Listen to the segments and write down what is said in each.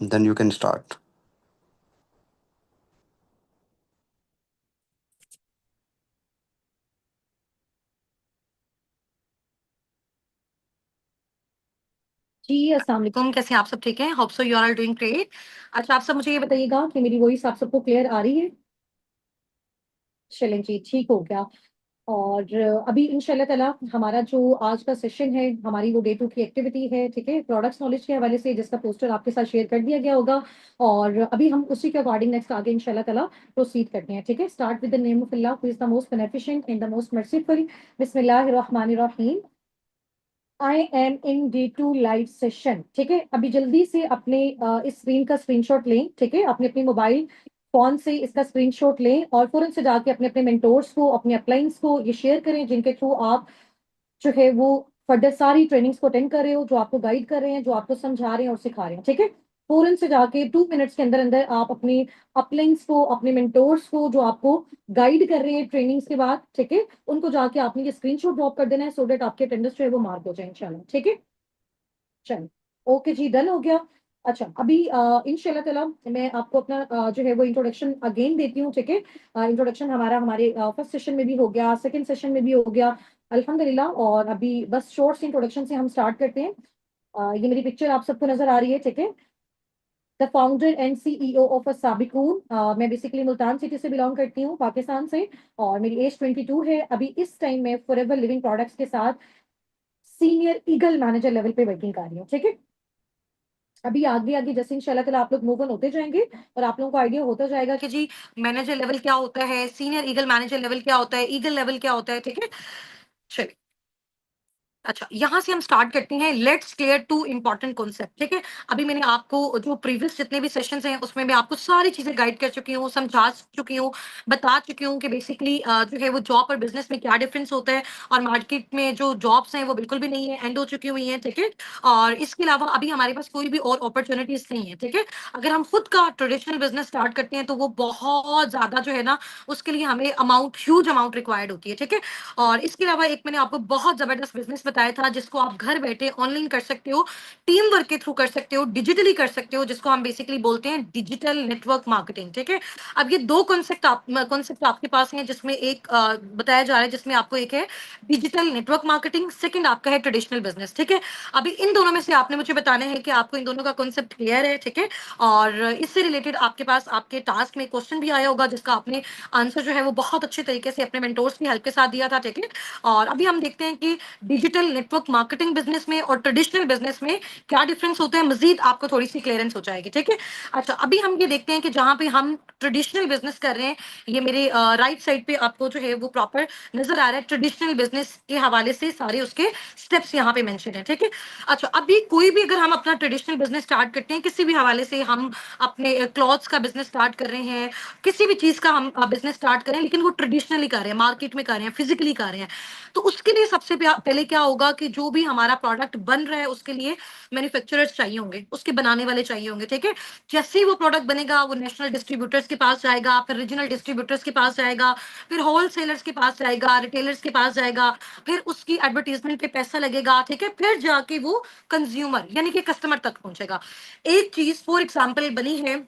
Then you can start. जी अस्सलाम वालेकुम, कैसे हैं आप सब? ठीक है, hope so you are doing great. अच्छा, आप सब मुझे ये बताइएगा कि मेरी वॉइस आप सबको क्लियर आ रही है? चलें जी, ठीक हो गया। और अभी इंशाल्लाह ताला हमारा जो आज का सेशन है, हमारी वो डे 2 की एक्टिविटी है, ठीक है? प्रोडक्ट्स नॉलेज के हवाले से, जिसका पोस्टर आपके साथ शेयर कर दिया गया होगा। और अभी हम उसी के अकॉर्डिंग नेक्स्ट आगे इंशाल्लाह ताला प्रोसीड करते हैं, ठीक है? Start with the name of अल्लाह who is the most beneficent and the most merciful. बिस्मिल्लाहिर्रहमानिर्रहीम। I am in day 2 live session, ठीक है? अभी जल्दी से अपने इस स्क्रीन का स्क्रीनशॉट लें, ठीक है? अपने अपने मोबाइल फोन से इसका स्क्रीनशॉट लें और फौरन से जाके अपने अपने मेंटोर्स को, अपने अपलाइंस को ये शेयर करें, जिनके थ्रू आप जो है वो फर्दर सारी ट्रेनिंग्स को अटेंड कर रहे हो, जो आपको गाइड कर रहे हैं, जो आपको समझा रहे हैं और सिखा रहे हैं, ठीक है? फौरन से जाके 2 मिनट्स के अंदर अंदर आप अपने अपलाइंस को, अपने मेंटोर्स को, जो आपको गाइड कर रहे हैं ट्रेनिंग्स के बाद, ठीक है, उनको जाके आपने ये स्क्रीनशॉट ड्रॉप कर देना है, सो दैट आपके अटेंडेंस जो है वो मार्क हो जाए इंशाल्लाह, ठीक है? चलो, ओके जी, डन हो गया। अच्छा, अभी इंशाल्लाह ताला मैं आपको अपना जो है वो इंट्रोडक्शन अगेन देती हूँ, ठीक है? इंट्रोडक्शन हमारा हमारे फर्स्ट सेशन में भी हो गया, सेकंड सेशन में भी हो गया, अल्हम्दुलिल्लाह। और अभी बस शॉर्ट सी इंट्रोडक्शन से हम स्टार्ट करते हैं। ये मेरी पिक्चर आप सबको नजर आ रही है, ठीक है? The founder and CEO of अ साबिकून। मैं बेसिकली मुल्तान सिटी से बिलोंग करती हूँ, पाकिस्तान से। और मेरी एज 22 है। अभी इस टाइम में फॉरएवर लिविंग प्रोडक्ट्स के साथ सीनियर ईगल मैनेजर लेवल पे वर्किंग कर रही हूँ, ठीक है? अभी आगे आगे जैसे इंशाल्लाह ताला आप लोग मूव ऑन होते जाएंगे और आप लोगों को आइडिया होता जाएगा कि जी मैनेजर लेवल क्या होता है, सीनियर ईगल मैनेजर लेवल क्या होता है, ईगल लेवल क्या होता है, ठीक है? चलिए, अच्छा, यहाँ से हम स्टार्ट करते हैं। Let's clear two important concept, ठीक है? अभी मैंने आपको जो प्रीवियस जितने भी सेशंस हैं उसमें मैं आपको सारी चीजें गाइड कर चुकी हूँ, समझा चुकी हूँ, बता चुकी हूँ कि बेसिकली जो है वो जॉब और बिजनेस में क्या डिफरेंस होता है। और मार्केट में जो जॉब्स हैं वो बिल्कुल भी नहीं है, एंड हो चुकी हुई हैं, ठीक है? और इसके अलावा अभी हमारे पास कोई भी और अपॉर्चुनिटीज नहीं है, ठीक है? अगर हम खुद का ट्रेडिशनल बिजनेस स्टार्ट करते हैं तो वो बहुत ज्यादा जो है ना, उसके लिए हमें अमाउंट, ह्यूज अमाउंट रिक्वायर्ड होती है, ठीक है? और इसके अलावा एक मैंने आपको बहुत जबरदस्त बिजनेस बताया था, जिसको आप घर बैठे ऑनलाइन कर सकते हो, टीम वर्क के थ्रू कर सकते हो, डिजिटली कर सकते हो, जिसको हम बेसिकली बोलते हैं डिजिटल नेटवर्क मार्केटिंग, ठीक है? अब ये दो कॉन्सेप्ट आपके पास हैं, जिसमें एक बताया जा रहा है, जिसमें आपको एक है डिजिटल नेटवर्क मार्केटिंग, सेकंड आपका है ट्रेडिशनल बिजनेस, ठीक है? अभी इन दोनों में से आपने मुझे बताना है कि आपको इन दोनों का कॉन्सेप्ट क्लियर है, ठीक है? और इससे रिलेटेड आपके पास आपके टास्क में क्वेश्चन भी आया होगा, जिसका आपने आंसर जो है वो बहुत अच्छे तरीके से अपने मेंटोर्स की हेल्प के साथ दिया था, ठीक है? और अभी हम देखते हैं कि डिजिटल नेटवर्क मार्केटिंग बिजनेस में और ट्रेडिशनल बिजनेस में क्या डिफरेंस होता है, मजीद आपको थोड़ी सी क्लियरेंस हो जाएगी, ठीक है? अच्छा, अभी हम ये देखते हैं कि जहां पे हम ट्रेडिशनल बिजनेस कर रहे हैं, ये मेरे राइट साइड पे आपको जो है वो प्रॉपर नजर आ रहा है, ट्रेडिशनल बिजनेस के हवाले से सारे उसके स्टेप्स यहाँ पे मेंशन है, ठीक है? अच्छा, अभी कोई भी अगर हम अपना ट्रेडिशनल बिजनेस स्टार्ट करते हैं, किसी भी हवाले से, हम अपने क्लॉथ्स का बिजनेस स्टार्ट कर रहे हैं, किसी भी चीज का हम बिजनेस स्टार्ट करें, लेकिन वो ट्रेडिशनली कर रहे हैं, मार्केट में कर रहे हैं, फिजिकली कर रहे हैं, तो उसके लिए सबसे पहले क्या होगा कि जो भी हमारा प्रोडक्ट बन रहा है उसके लिए मैन्युफैक्चरर्स चाहिए होंगे, उसके बनाने वाले चाहिए होंगे, ठीक है? जैसे ही वो प्रोडक्ट बनेगा, वो नेशनल डिस्ट्रीब्यूटर्स के पास जाएगा, फिर रीजनल डिस्ट्रीब्यूटर्स के पास जाएगा, फिर होलसेलर्स के पास जाएगा, रिटेलर्स के पास जाएगा, फिर उसकी एडवर्टीजमेंट पे पैसा लगेगा, ठीक है? फिर जाके वो कंज्यूमर यानी कि कस्टमर तक पहुंचेगा। एक चीज फॉर एग्जाम्पल बनी है,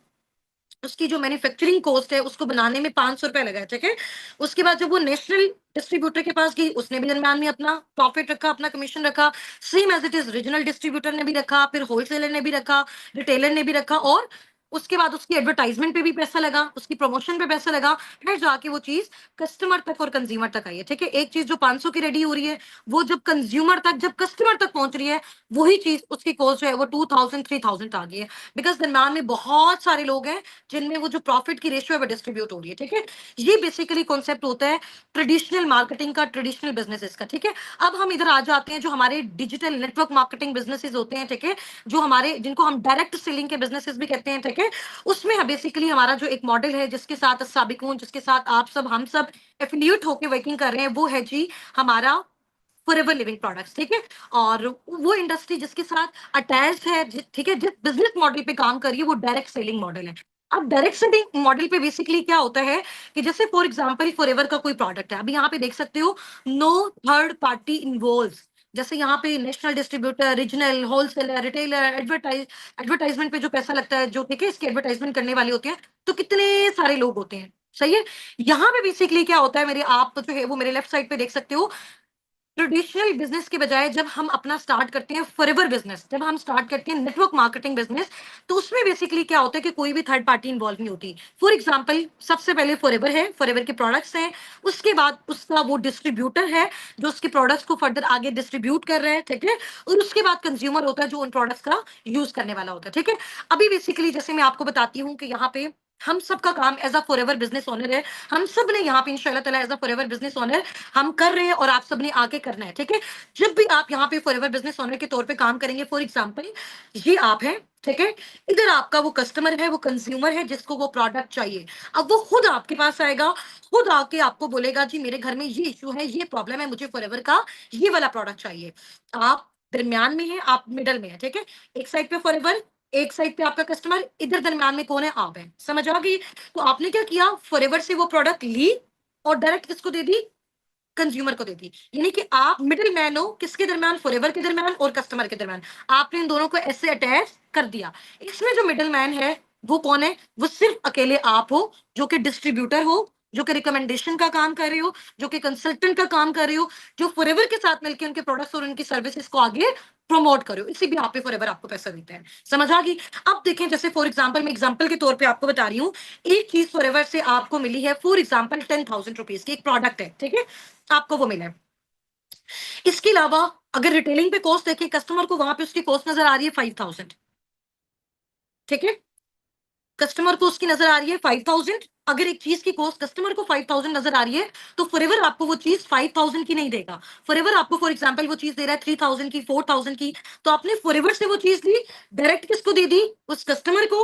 उसकी जो मैन्युफैक्चरिंग कॉस्ट है उसको बनाने में 500 रुपए लगा है, ठीक है? उसके बाद जब वो नेशनल डिस्ट्रीब्यूटर के पास गई, उसने भी दरम्यान में अपना प्रॉफिट रखा, अपना कमीशन रखा, same as it is regional distributor ने भी रखा, फिर होलसेलर ने भी रखा, रिटेलर ने भी रखा, और उसके बाद उसकी एडवर्टाइजमेंट पे भी पैसा लगा, उसकी प्रमोशन पे पैसा लगा, फिर जाके वो चीज कस्टमर तक और कंज्यूमर तक आई है, ठीक है? एक चीज जो 500 की रेडी हो रही है, वो जब कंज्यूमर तक, जब कस्टमर तक पहुंच रही है, वही चीज उसकी कॉस्ट जो है वो 2000 3000 आ गई है, बिकॉज दरम्यान में बहुत सारे लोग हैं जिनमें वो जो प्रॉफिट की रेशियो है वो डिस्ट्रीब्यूट हो रही है, ठीक है? ये बेसिकली कॉन्सेप्ट होता है ट्रेडिशनल मार्केटिंग का, ट्रेडिशनल बिजनेसेस का, ठीक है? अब हम इधर आ जाते हैं, जो हमारे डिजिटल नेटवर्क मार्केटिंग बिजनेसेस होते हैं, ठीक है, जो हमारे, जिनको हम डायरेक्ट सेलिंग के बिजनेसेस भी कहते हैं, ठीक है? उसमें बेसिकली हमारा जो एक मॉडल है, जिसके साथ साबिकून, जिसके साथ आप सब, हम सब एफिलिएट होकर वर्किंग कर रहे हैं, वो है जी हमारा फॉरएवर लिविंग प्रोडक्ट्स, ठीक है? और वो इंडस्ट्री जिसके साथ अटैच है, ठीक है, जिस बिजनेस मॉडल पे काम करिए, वो डायरेक्ट सेलिंग मॉडल है। अब डायरेक्ट सेलिंग मॉडल पे बेसिकली क्या होता है कि जैसे फॉर एग्जांपल फॉरएवर का कोई प्रोडक्ट है, अभी यहाँ पे देख सकते हो, नो थर्ड पार्टी इन्वॉल्व, जैसे यहाँ पे national distributor, regional, wholesaler, retailer, advertisement पे जो पैसा लगता है, जो ठीक है इसकी एडवर्टाइजमेंट करने वाले होते हैं, तो कितने सारे लोग होते हैं, सही है। यहाँ पे बेसिकली क्या होता है, मेरे आप जो है वो मेरे लेफ्ट साइड पे देख सकते हो, ट्रेडिशनल बिजनेस के बजाय जब हम अपना स्टार्ट करते हैं फॉरएवर बिजनेस, जब हम स्टार्ट करते हैं नेटवर्क मार्केटिंग बिजनेस, तो उसमें बेसिकली क्या होता है कि कोई भी थर्ड पार्टी इन्वॉल्व नहीं होती। फॉर एग्जांपल, सबसे पहले फॉरएवर है, फॉरएवर के प्रोडक्ट्स हैं, उसके बाद उसका वो डिस्ट्रीब्यूटर है जो उसके प्रोडक्ट्स को फर्दर आगे डिस्ट्रीब्यूट कर रहे हैं, ठीक है, और उसके बाद कंज्यूमर होता है जो उन प्रोडक्ट्स का यूज करने वाला होता है, ठीक है। अभी बेसिकली जैसे मैं आपको बताती हूँ कि यहाँ पे हम सबका काम as a forever business owner है, हम सब ने यहाँ पे इंशाल्लाह ताला as a forever business owner हम कर रहे हैं और आप सब ने आगे करना है, ठीक है। जब भी आप यहाँ पे फॉरएवर बिजनेस ओनर के तौर पे काम करेंगे, फॉर एग्जांपल ये आप हैं, ठीक है, इधर आपका वो कस्टमर है, वो कंज्यूमर है जिसको वो प्रोडक्ट चाहिए। अब वो खुद आपके पास आएगा, खुद आके आपको बोलेगा जी मेरे घर में ये इश्यू है, ये प्रॉब्लम है, मुझे फॉरएवर का ये वाला प्रोडक्ट चाहिए। आप दरमियान में है, आप मिडल में है, ठीक है। एक साइड पे फॉरएवर, एक साइड पे आपका कस्टमर, इधर दरमियान में कौन है, आप है, समझ आ गई। तो आपने क्या किया, फॉरएवर से वो प्रोडक्ट ली और डायरेक्ट किसको दे दी, कंज्यूमर को देती, यानी कि आप मिडिल मैन हो किसके दरमियान, फॉरएवर के दरमियान और कस्टमर के दरमियान, आपने इन दोनों को ऐसे अटैच कर दिया। इसमें जो मिडिल मैन है वो कौन है, वो सिर्फ अकेले आप हो, जो कि डिस्ट्रीब्यूटर हो, जो कि रिकमेंडेशन का काम कर रहे हो, जो कि कंसल्टेंट का काम कर रहे हो, जो फॉरएवर के साथ मिलकर उनके प्रोडक्ट्स और उनकी सर्विसेज को आगे प्रमोट करो, इसी भी आप पे फॉरएवर आपको पैसा देते हैं, समझ आ गई। अब देखें, जैसे फॉर एग्जांपल, मैं एग्जांपल के तौर पे आपको बता रही हूँ, एक चीज फॉरएवर से आपको मिली है, फॉर एग्जांपल 10,000 रुपीज की एक प्रोडक्ट है, ठीक है, आपको वो मिला है। इसके अलावा अगर रिटेलिंग पे कॉस्ट देखें, कस्टमर को वहां पे उसकी कॉस्ट नजर आ रही है 5,000, ठीक है, कस्टमर को उसकी नजर आ रही है 5,000। अगर एक चीज की कॉस्ट कस्टमर को 5,000 नजर आ रही है, तो फॉरएवर आपको वो चीज 5,000 की नहीं देगा, फॉरएवर आपको फॉर एग्जांपल वो चीज दे रहा है 3,000 की, 4,000 की, तो आपने फॉरएवर से वो चीज ली, डायरेक्ट किसको दे दी, उस कस्टमर को।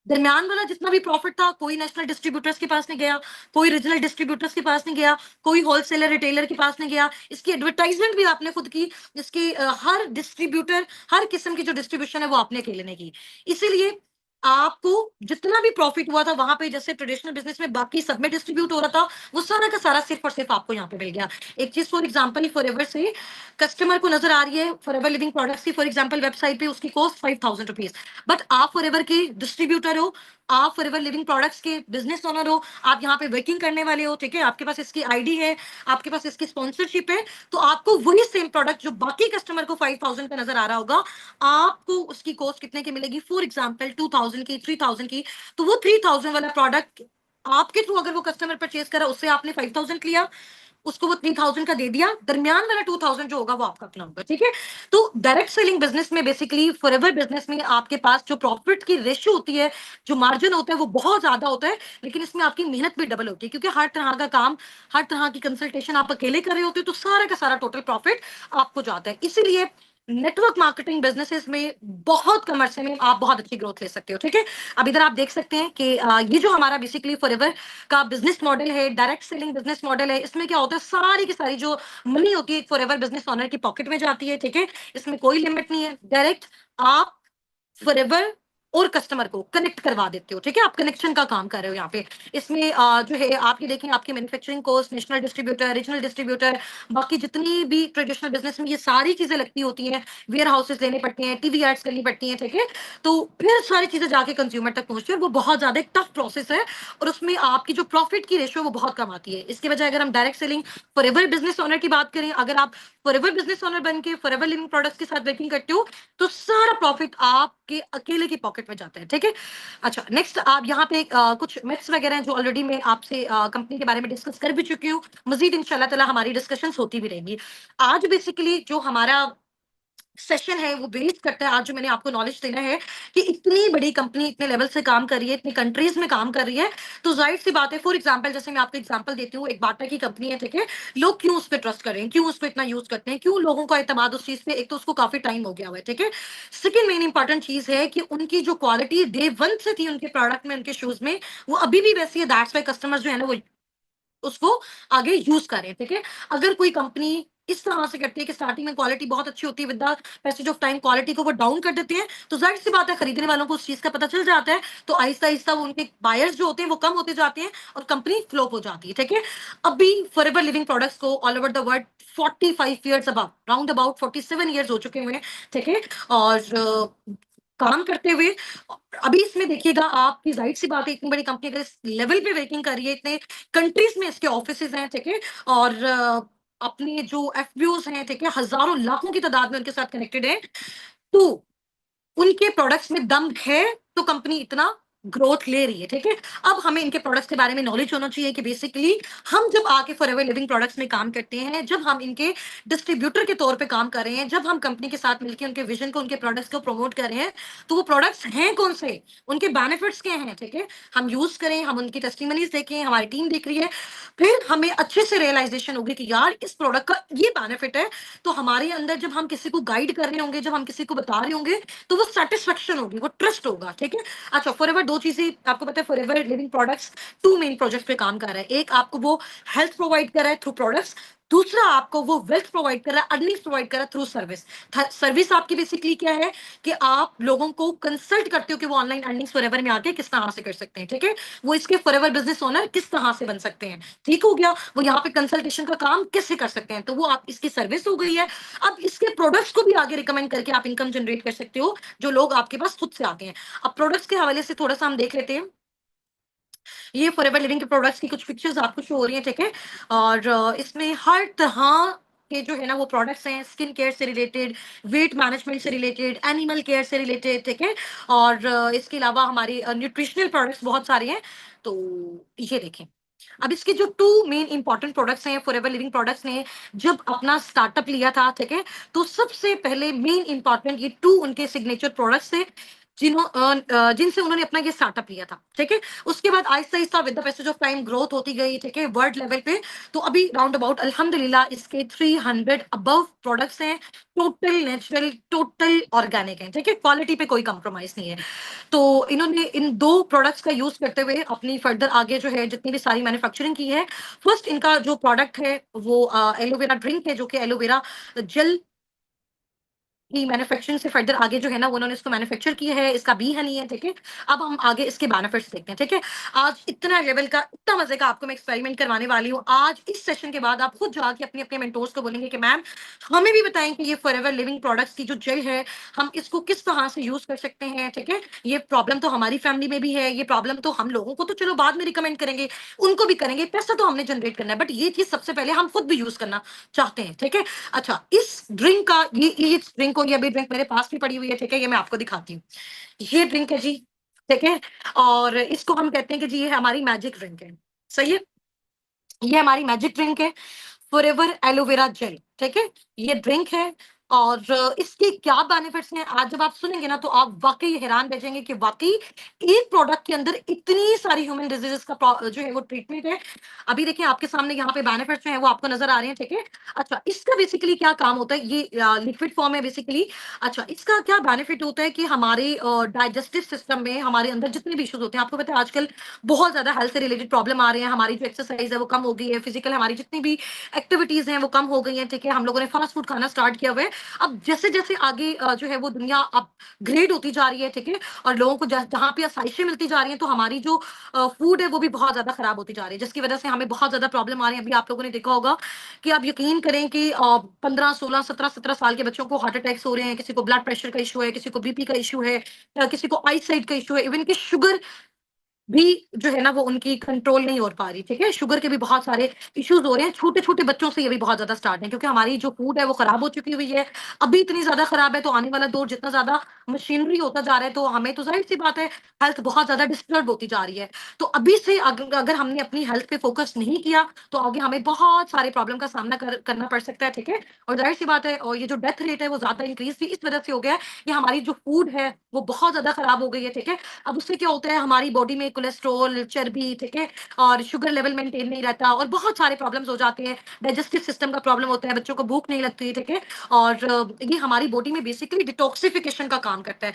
दरमियान वाला जितना भी प्रॉफिट था, कोई नेशनल डिस्ट्रीब्यूटर्स के पास नहीं गया, कोई रीजनल डिस्ट्रीब्यूटर्स के पास नहीं गया, कोई होलसेलर रिटेलर के पास नहीं गया, इसकी एडवर्टाइजमेंट भी आपने खुद की, इसकी हर डिस्ट्रीब्यूटर, हर किस्म की जो डिस्ट्रीब्यूशन है वो आपने अकेले ने की। इसीलिए आपको जितना भी प्रॉफिट हुआ था वहां पे, जैसे ट्रेडिशनल बिजनेस में बाकी सब में डिस्ट्रीब्यूट हो रहा था, वो सारा का सारा सिर्फ और सिर्फ आपको यहाँ पे मिल गया। एक चीज फॉर एग्जांपल, फॉरएवर से कस्टमर को नजर आ रही है, फॉरएवर लिविंग प्रोडक्ट्स की फॉर एग्जांपल वेबसाइट पे उसकी कॉस्ट 5,000 रुपीज, बट आप फॉरएवर के डिस्ट्रीब्यूटर हो, आप फॉरएवर लिविंग प्रोडक्ट्स के बिजनेस ओनर हो, आप यहाँ पे वर्किंग करने वाले हो, ठीक है, आपके पास इसकी आईडी है, आपके पास इसकी स्पॉन्सरशिप है, तो आपको वही सेम प्रोडक्ट जो बाकी कस्टमर को 5,000 का नजर आ रहा होगा, आपको उसकी कॉस्ट कितने की मिलेगी, फॉर एग्जाम्पल 2,000 की, 3,000 की। तो वो 3,000 वाला प्रोडक्ट आपके थ्रू अगर वो कस्टमर परचेज करा, उससे आपने 5,000 लिया, उसको वो 3,000 का दे दिया, दरमियान वाला 2,000 जो होगा वो आपका अपना होगा, ठीक है। तो डायरेक्ट सेलिंग बिजनेस में बेसिकली, फॉरएवर बिजनेस में आपके पास जो प्रॉफिट की रेशियो होती है, जो मार्जिन होता है वो बहुत ज्यादा होता है, लेकिन इसमें आपकी मेहनत भी डबल होती है, क्योंकि हर तरह का काम, हर तरह की कंसल्टेशन आप अकेले कर रहे होते हो, तो सारा का सारा टोटल प्रॉफिट आपको जाता है। इसीलिए नेटवर्क मार्केटिंग बिजनेसेस में बहुत कम अरसे में आप बहुत अच्छी ग्रोथ ले सकते हो, ठीक है। अब इधर आप देख सकते हैं कि ये जो हमारा बेसिकली फॉरएवर का बिजनेस मॉडल है, डायरेक्ट सेलिंग बिजनेस मॉडल है, इसमें क्या होता है, सारी की सारी जो मनी होती है फॉरएवर बिजनेस ओनर की पॉकेट में जाती है, ठीक है, इसमें कोई लिमिट नहीं है, डायरेक्ट आप फॉरएवर और कस्टमर को कनेक्ट करवा देते हो, ठीक है, आप कनेक्शन का काम कर रहे हो यहाँ पे। इसमें जो है आपकी देखें, आपकी manufacturing cost, national distributor, regional distributor, बाकी जितनी भी ट्रेडिशनल बिजनेस में ये सारी चीजें लगती होती हैं, वेयर हाउसेस लेने पड़ते हैं, टीवी एड्स करनी पड़ती हैं, ठीक है, तो फिर सारी चीजें जाके कंज्यूमर तक पहुंचती है, और वो बहुत ज्यादा एक टफ प्रोसेस है, और उसमें आपकी जो प्रॉफिट की रेशियो वो बहुत कम आती है। इसके बजाय अगर हम direct selling forever business owner की बात करें, अगर आप फॉरएवर बिजनेस ओनर बन के फॉरएवर लिविंग प्रोडक्ट्स के साथ वर्किंग करते हो, तो सारा प्रॉफिट आपके अकेले की पॉकेट में जाता है, ठीक है। अच्छा, नेक्स्ट आप यहाँ पे कुछ मिथ्स वगैरह हैं जो ऑलरेडी मैं आपसे कंपनी के बारे में डिस्कस कर भी चुकी हूँ, मजीद इंशाल्लाह ताला हमारी डिस्कशंस होती भी रहेंगी। आज बेसिकली जो हमारा सेशन है वो बेस करता है, आज जो मैंने आपको नॉलेज देना है कि इतनी बड़ी कंपनी इतने लेवल से काम कर रही है, इतनी कंट्रीज में काम कर रही है, तो जाहिर सी बात है, फॉर एग्जांपल जैसे मैं आपको एग्जांपल देती हूँ, एक बाटा की कंपनी है, ठीक है, लोग क्यों उस पर ट्रस्ट कर रहे हैं, क्यों उसको इतना यूज करते हैं, क्यों लोगों का एतमाद उस चीज पे, एक तो उसको काफी टाइम हो गया हुआ है, ठीक है। सेकंड मेन इंपॉर्टेंट चीज है कि उनकी जो क्वालिटी डे वन से थी उनके प्रोडक्ट में, उनके शूज में, वो अभी भी वैसी है, दैट्स वाई कस्टमर्स जो है ना वो उसको आगे यूज करें, ठीक है। अगर कोई कंपनी इस तरह से करती है कि स्टार्टिंग में क्वालिटी बहुत अच्छी होती है, with the passage of time quality को वो डाउन कर देते हैं, तो जाहिर सी बात है खरीदने वालों को उस चीज का पता चल जाता है, तो आहिस्ता आहिस्ता वो उनके बायर्स जो होते हैं वो कम होते जाते हैं और कंपनी फ्लॉप हो जाती है, ठीक है। अभी फॉरएवर लिविंग प्रोडक्ट्स को all over the world 45 years about, round about 47 years हो चुके हुए हैं, ठीक है। और काम करते हुए अभी इसमें देखिएगा आपकी जाहिर सी बात है, इतनी बड़ी कंपनी अगर इस लेवल पे वर्किंग कर रही है, इतने कंट्रीज में इसके ऑफिसेज हैं, ठीक है। और अपने जो एफबीओज हैं, ठीक है, हजारों लाखों की तादाद में उनके साथ कनेक्टेड है, तो उनके प्रोडक्ट्स में दम है, तो कंपनी इतना ग्रोथ ले रही है, ठीक है। अब हमें इनके प्रोडक्ट्स के बारे में नॉलेज होना चाहिए कि बेसिकली हम जब आके फॉरएवर लिविंग प्रोडक्ट्स में काम करते हैं, जब हम इनके डिस्ट्रीब्यूटर के तौर पे काम कर रहे हैं, जब हम कंपनी के साथ मिलकर उनके विजन को, उनके प्रोडक्ट्स को प्रमोट कर रहे हैं, तो वो प्रोडक्ट्स हैं कौन से, उनके बेनिफिट्स क्या हैं, ठीक है। हम यूज करें, हम उनकी टेस्टिमनीज देखें, हमारी टीम देख रही है, फिर हमें अच्छे से रियलाइजेशन होगी कि यार इस प्रोडक्ट का ये बेनिफिट है, तो हमारे अंदर जब हम किसी को गाइड कर रहे होंगे, जब हम किसी को बता रहे होंगे, तो वो सेटिस्फेक्शन होगी, वो ट्रस्ट होगा, ठीक है। अच्छा, फॉरएवर दो चीजें आपको पता है, forever living products two main project पे काम कर रहा है। एक आपको वो हेल्थ प्रोवाइड कर रहा है थ्रू प्रोडक्ट्स, दूसरा आपको वो वेल्थ प्रोवाइड कर रहा है, अर्निंग्स प्रोवाइड कर रहा है थ्रू सर्विस। सर्विस आपकी बेसिकली क्या है कि आप लोगों को कंसल्ट करते हो कि वो ऑनलाइन अर्निंग्स फॉरएवर में आके किस तरह से कर सकते हैं, ठीक है। वो इसके फॉरएवर बिजनेस ओनर किस तरह से बन सकते हैं, ठीक हो गया। वो यहाँ पे कंसल्टेशन का काम कैसे कर सकते हैं, तो वो आप इसकी सर्विस हो गई है। अब इसके प्रोडक्ट्स को भी आगे रिकमेंड करके आप इनकम जनरेट कर सकते हो, जो लोग आपके पास खुद से आते हैं। अब प्रोडक्ट्स के हवाले से थोड़ा सा हम देख लेते हैं। ये फॉरएवर लिविंग के प्रोडक्ट्स की कुछ पिक्चर्स आपको शो हो रही हैं, ठीक है। और इसमें हर तरह के जो है ना वो प्रोडक्ट्स हैं, स्किन केयर से रिलेटेड, वेट मैनेजमेंट से रिलेटेड, एनिमल केयर से रिलेटेड, ठीक है। और इसके अलावा हमारी न्यूट्रिशनल प्रोडक्ट्स बहुत सारे हैं, तो ये देखें। अब इसके जो टू मेन इंपॉर्टेंट प्रोडक्ट्स हैं, फॉरएवर लिविंग प्रोडक्ट्स ने जब अपना स्टार्टअप लिया था, ठीक है, तो सबसे पहले मेन इंपॉर्टेंट ये टू उनके सिग्नेचर प्रोडक्ट्स थे, जिनसे उन्होंने अपना ये स्टार्टअप लिया था, ठीक है। उसके बाद Aahista Aahista with the passage of time growth होती गई, ठीक है, वर्ल्ड लेवल पे। तो अभी राउंड अबाउट अल्हम्दुलिल्लाह इसके 300 अबव प्रोडक्ट्स हैं, टोटल नेचुरल, टोटल ऑर्गेनिक है, ठीक है, क्वालिटी पे कोई कंप्रोमाइज नहीं है। तो इन्होंने इन दो प्रोडक्ट्स का यूज करते हुए अपनी फर्दर आगे जो है जितनी भी सारी मैन्युफैक्चरिंग की है। फर्स्ट इनका जो प्रोडक्ट है वो एलोवेरा ड्रिंक है, जो कि एलोवेरा जेल की मैन्युफैक्चरिंग से फर्दर आगे जो है ना वो उन्होंने इसको मैन्युफैक्चर किया है, इसका बी हनी है, ठीक है। अब हम आगे इसके बेनिफिट्स देखते हैं, ठीक है। आज इतना लेवल का, इतना मजे का आपको मैं एक्सपेरिमेंट करवाने वाली हूँ। आज इस सेशन के बाद आप खुद जाके अपने अपने मेंटोर्स को बोलेंगे कि मैम हमें भी बताएं कि ये फॉरएवर लिविंग प्रोडक्ट्स की जो जेल है, हम इसको किस तरह से यूज कर सकते हैं, ठीक है। ये प्रॉब्लम तो हमारी फैमिली में भी है, ये प्रॉब्लम तो हम लोगों को तो चलो बाद में रिकमेंड करेंगे, उनको भी करेंगे, पैसा तो हमने जनरेट करना है, बट ये चीज सबसे पहले हम खुद भी यूज करना चाहते हैं, ठीक है। अच्छा, इस ड्रिंक का ये ड्रिंक को, ये अभी ड्रिंक मेरे पास भी पड़ी हुई है, ठीक है, ये मैं आपको दिखाती हूँ। ये ड्रिंक है जी, ठीक है। और इसको हम कहते हैं कि जी ये हमारी मैजिक ड्रिंक है, सही है। ये हमारी मैजिक ड्रिंक है, फॉरएवर एलोवेरा जेल, ठीक है। ये ड्रिंक है और इसके क्या बेनिफिट्स हैं, आज जब आप सुनेंगे ना तो आप वाकई हैरान रह जाएंगे कि वाकई एक प्रोडक्ट के अंदर इतनी सारी ह्यूमन डिजीजेस का जो है वो ट्रीटमेंट है। अभी देखिए आपके सामने यहाँ पे बेनिफिट्स जो है वो आपको नजर आ रहे हैं, ठीक है। अच्छा, इसका बेसिकली क्या काम होता है, ये लिक्विड फॉर्म है बेसिकली। अच्छा, इसका क्या बेनिफिट होता है कि हमारे डाइजेस्टिव सिस्टम में हमारे अंदर जितने भी इश्यूज होते हैं, आपको पता है आजकल बहुत ज्यादा हेल्थ से रिलेटेड प्रॉब्लम आ रहे हैं, हमारी जो एक्सरसाइज है वो कम हो गई है, फिजिकल हमारी जितनी भी एक्टिविटीज हैं वो कम हो गई हैं, ठीक है। हम लोगों ने फास्ट फूड खाना स्टार्ट किया हुआ है। अब जैसे जैसे आगे जो है वो दुनिया अपग्रेड होती जा रही है, ठीक है, और लोगों को जहां पे आसाइशें मिलती जा रही हैं, तो हमारी जो फूड है वो भी बहुत ज्यादा खराब होती जा रही है, जिसकी वजह से हमें बहुत ज्यादा प्रॉब्लम आ रही है। अभी आप लोगों ने देखा होगा कि आप यकीन करें कि 15 16 17 17 साल के बच्चों को हार्ट अटैक्स हो रहे हैं, किसी को ब्लड प्रेशर का इशू है, किसी को बीपी का इशू है, किसी को आई साइट का इशू है, इवन की शुगर भी जो है ना वो उनकी कंट्रोल नहीं हो पा रही, ठीक है। शुगर के भी बहुत सारे इश्यूज हो रहे हैं, छोटे-छोटे बच्चों से ये भी बहुत ज़्यादा स्टार्ट है, क्योंकि हमारी जो फूड है वो खराब हो चुकी हुई है। अभी इतनी ज़्यादा खराब है, तो आने वाला दौर जितना ज़्यादा मशीनरी होता जा रहा है, तो हमें तो ज़ाहिर-सी बात है हेल्थ बहुत ज़्यादा डिस्टर्ब होती जा रही है। तो अभी से अगर हमने अपनी हेल्थ पे फोकस नहीं किया, तो आगे हमें बहुत सारे प्रॉब्लम का सामना करना पड़ सकता है, ठीक है। और ज़ाहिर-सी बात है, और ये जो डेथ रेट है वो ज़्यादा इंक्रीज़ भी इस वजह से हो गया है कि हमारी जो फूड है वो बहुत ज़्यादा खराब हो गई है, ठीक है। अब उससे क्या होता है, हमारी बॉडी में कोलेस्ट्रॉल, चर्बी, ठीक है, और शुगर लेवल मेंटेन नहीं रहता, और बहुत सारे प्रॉब्लम्स हो जाते हैं। डाइजेस्टिव सिस्टम का प्रॉब्लम होता है, बच्चों को भूख नहीं लगती, ठीक है। और ये हमारी बॉडी में बेसिकली डिटॉक्सिफिकेशन का काम करता है,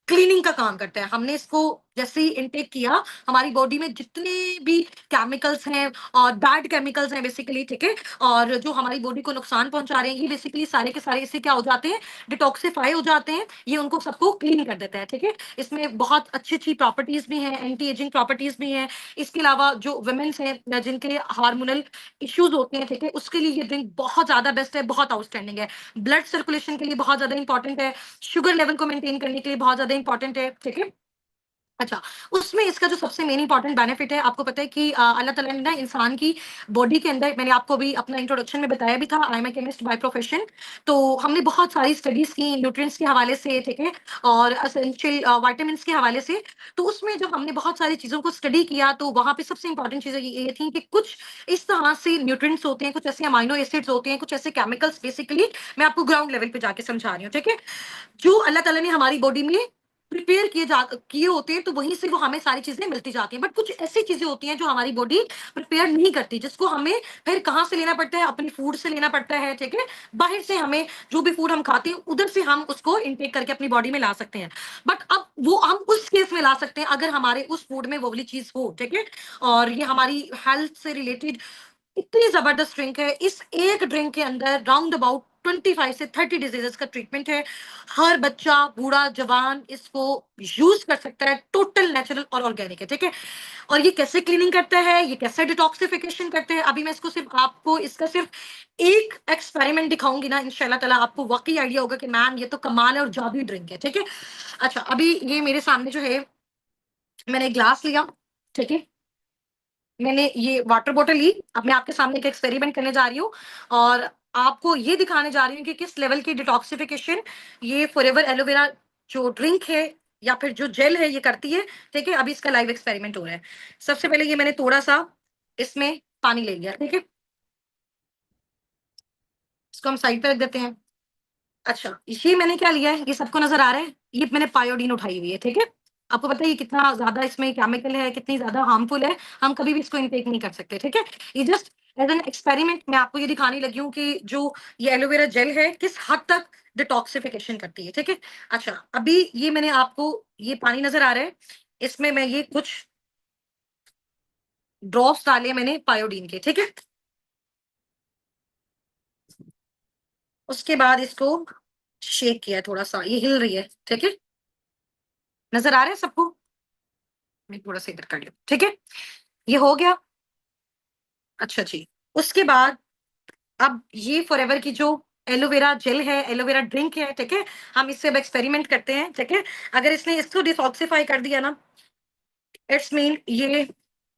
क्लीनिंग का काम करता है। हमने इसको जैसे ही इनटेक किया, हमारी बॉडी में जितने भी केमिकल्स हैं और बैड केमिकल्स हैं बेसिकली, ठीक है? और जो हमारी बॉडी को नुकसान पहुँचा रहे हैं, ये बेसिकली सारे के सारे इससे क्या हो जाते हैं, डिटॉक्सिफाई हो जाते हैं। ये उनको सबको क्लीन कर देता है, ठीक है? इसमें बहुत अच्छी-अच्छी प्रॉपर्टीज़ भी हैं, एंटी एजिंग प्रॉपर्टीज़ भी हैं। इसके अलावा जो वुमेन्स हैं जिनके हार्मोनल इश्यूज़ होते हैं, ठीक है? उसके लिए ये ड्रिंक बहुत ज़्यादा बेस्ट है, बहुत आउटस्टैंडिंग है। ब्लड सर्कुलेशन के लिए बहुत ज़्यादा इंपॉर्टेंट है, शुगर लेवल को मेंटेन करने के लिए बहुत ज़्यादा इंपॉर्टेंट है, ठीक है? अच्छा, उसमें इसका जो सबसे मेन इम्पोर्टेंट बेनिफिट है, आपको पता है कि अल्लाह ताला ने ना इंसान की बॉडी के अंदर, मैंने आपको अभी अपना इंट्रोडक्शन में बताया भी था, I am a chemist by profession. तो हमने बहुत सारी स्टडीज़ की न्यूट्रिएंट्स के हवाले से, ठीक है? और एसेंशियल विटामिन्स के हवाले से। तो उसमें जब हमने बहुत सारी चीज़ों को स्टडी किया, तो वहाँ पे सबसे इम्पोर्टेंट चीज़ें ये थी कि कुछ इस तरह से न्यूट्रिएंट्स होते हैं, कुछ ऐसे अमाइनो एसिड्स होते हैं, कुछ ऐसे केमिकल्स बेसिकली, मैं आपको ग्राउंड लेवल पे जाके समझा रही हूँ, ठीक है? जो अल्लाह ताला ने हमारी बॉडी में प्रिपेयर किए होते हैं, तो वहीं से वो हमें सारी चीज़ें मिलती जाती हैं। बट कुछ ऐसी चीज़ें होती हैं जो हमारी बॉडी प्रिपेयर नहीं करती, जिसको हमें फिर कहाँ से लेना पड़ता है? अपनी फूड से लेना पड़ता है, ठीक है? बाहर से हमें जो भी फूड हम खाते हैं, उधर से हम उसको इनटेक करके अपनी बॉडी में ला सकते हैं। बट अब वो हम उस केस में ला सकते हैं अगर हमारे उस फूड में वो वाली चीज़ हो, ठीक है? और ये हमारी हेल्थ से रिलेटेड इतनी ज़बरदस्त ड्रिंक है। इस एक ड्रिंक के अंदर राउंड अबाउट 25 से 30 डिजीज़ेज़ का ट्रीटमेंट है। हर बच्चा, बूढ़ा, जवान इसको यूज़ कर सकता है। टोटल नेचुरल और ऑर्गेनिक है, ठीक है? और ये कैसे क्लीनिंग करता है, ये कैसे डिटॉक्सिफिकेशन करते हैं, अभी मैं इसको सिर्फ़ आपको इसका सिर्फ़ एक एक्सपेरिमेंट दिखाऊँगी ना, इंशाअल्लाह ताला आपको वाक़ई आइडिया होगा कि मैम ये तो कमाल है और जादुई ड्रिंक है, ठीक है? अच्छा, अभी ये मेरे सामने जो है, मैंने एक ग्लास लिया, ठीक है? मैंने ये वाटर बॉटल ली, अब मैं आपके सामने एक एक्सपेरिमेंट करने जा रही हूँ और आपको ये दिखाने जा रही हूँ कि किस लेवल की डिटॉक्सिफिकेशन ये फॉरएवर एलोवेरा जो ड्रिंक है या फिर जो जेल है ये करती है, ठीक है? अभी इसका लाइव एक्सपेरिमेंट हो रहा है। सबसे पहले ये मैंने थोड़ा-सा इसमें पानी ले लिया, ठीक है? इसको हम साइड पे रख देते हैं। अच्छा, ये मैंने क्या लिया है, ये सबको नज़र आ रहा है? ये मैंने पायोडीन उठाई हुई है, ठीक है? आपको पता है ये कितना ज़्यादा इसमें केमिकल है, कितनी ज़्यादा हार्मफुल है, हम कभी भी इसको इनटेक नहीं कर सकते, ठीक है? ये जस्ट एज़ एन एक्सपेरिमेंट मैं आपको ये दिखाने लगी हूँ कि जो ये एलोवेरा जेल है, किस हद तक डिटॉक्सिफिकेशन करती है, ठीक है? अच्छा, अभी ये मैंने आपको ये पानी नज़र आ रहा है, इसमें मैं ये कुछ ड्रॉप्स डाले मैंने पायोडीन के, ठीक है? उसके बाद इसको शेक किया थोड़ा-सा, ये हिल रही है, ठीक है? नज़र आ रहा है सबको? मैं थोड़ा-सा इधर कर लूँ, ठीक है? ये हो गया? अच्छा जी। उसके बाद अब ये फॉरएवर की जो एलोवेरा जेल है, एलोवेरा ड्रिंक है, ठीक है? हम इससे अब एक्सपेरिमेंट करते हैं, ठीक है? अगर इसने इसको डिटॉक्सिफाई कर दिया ना, इट्स मीन ये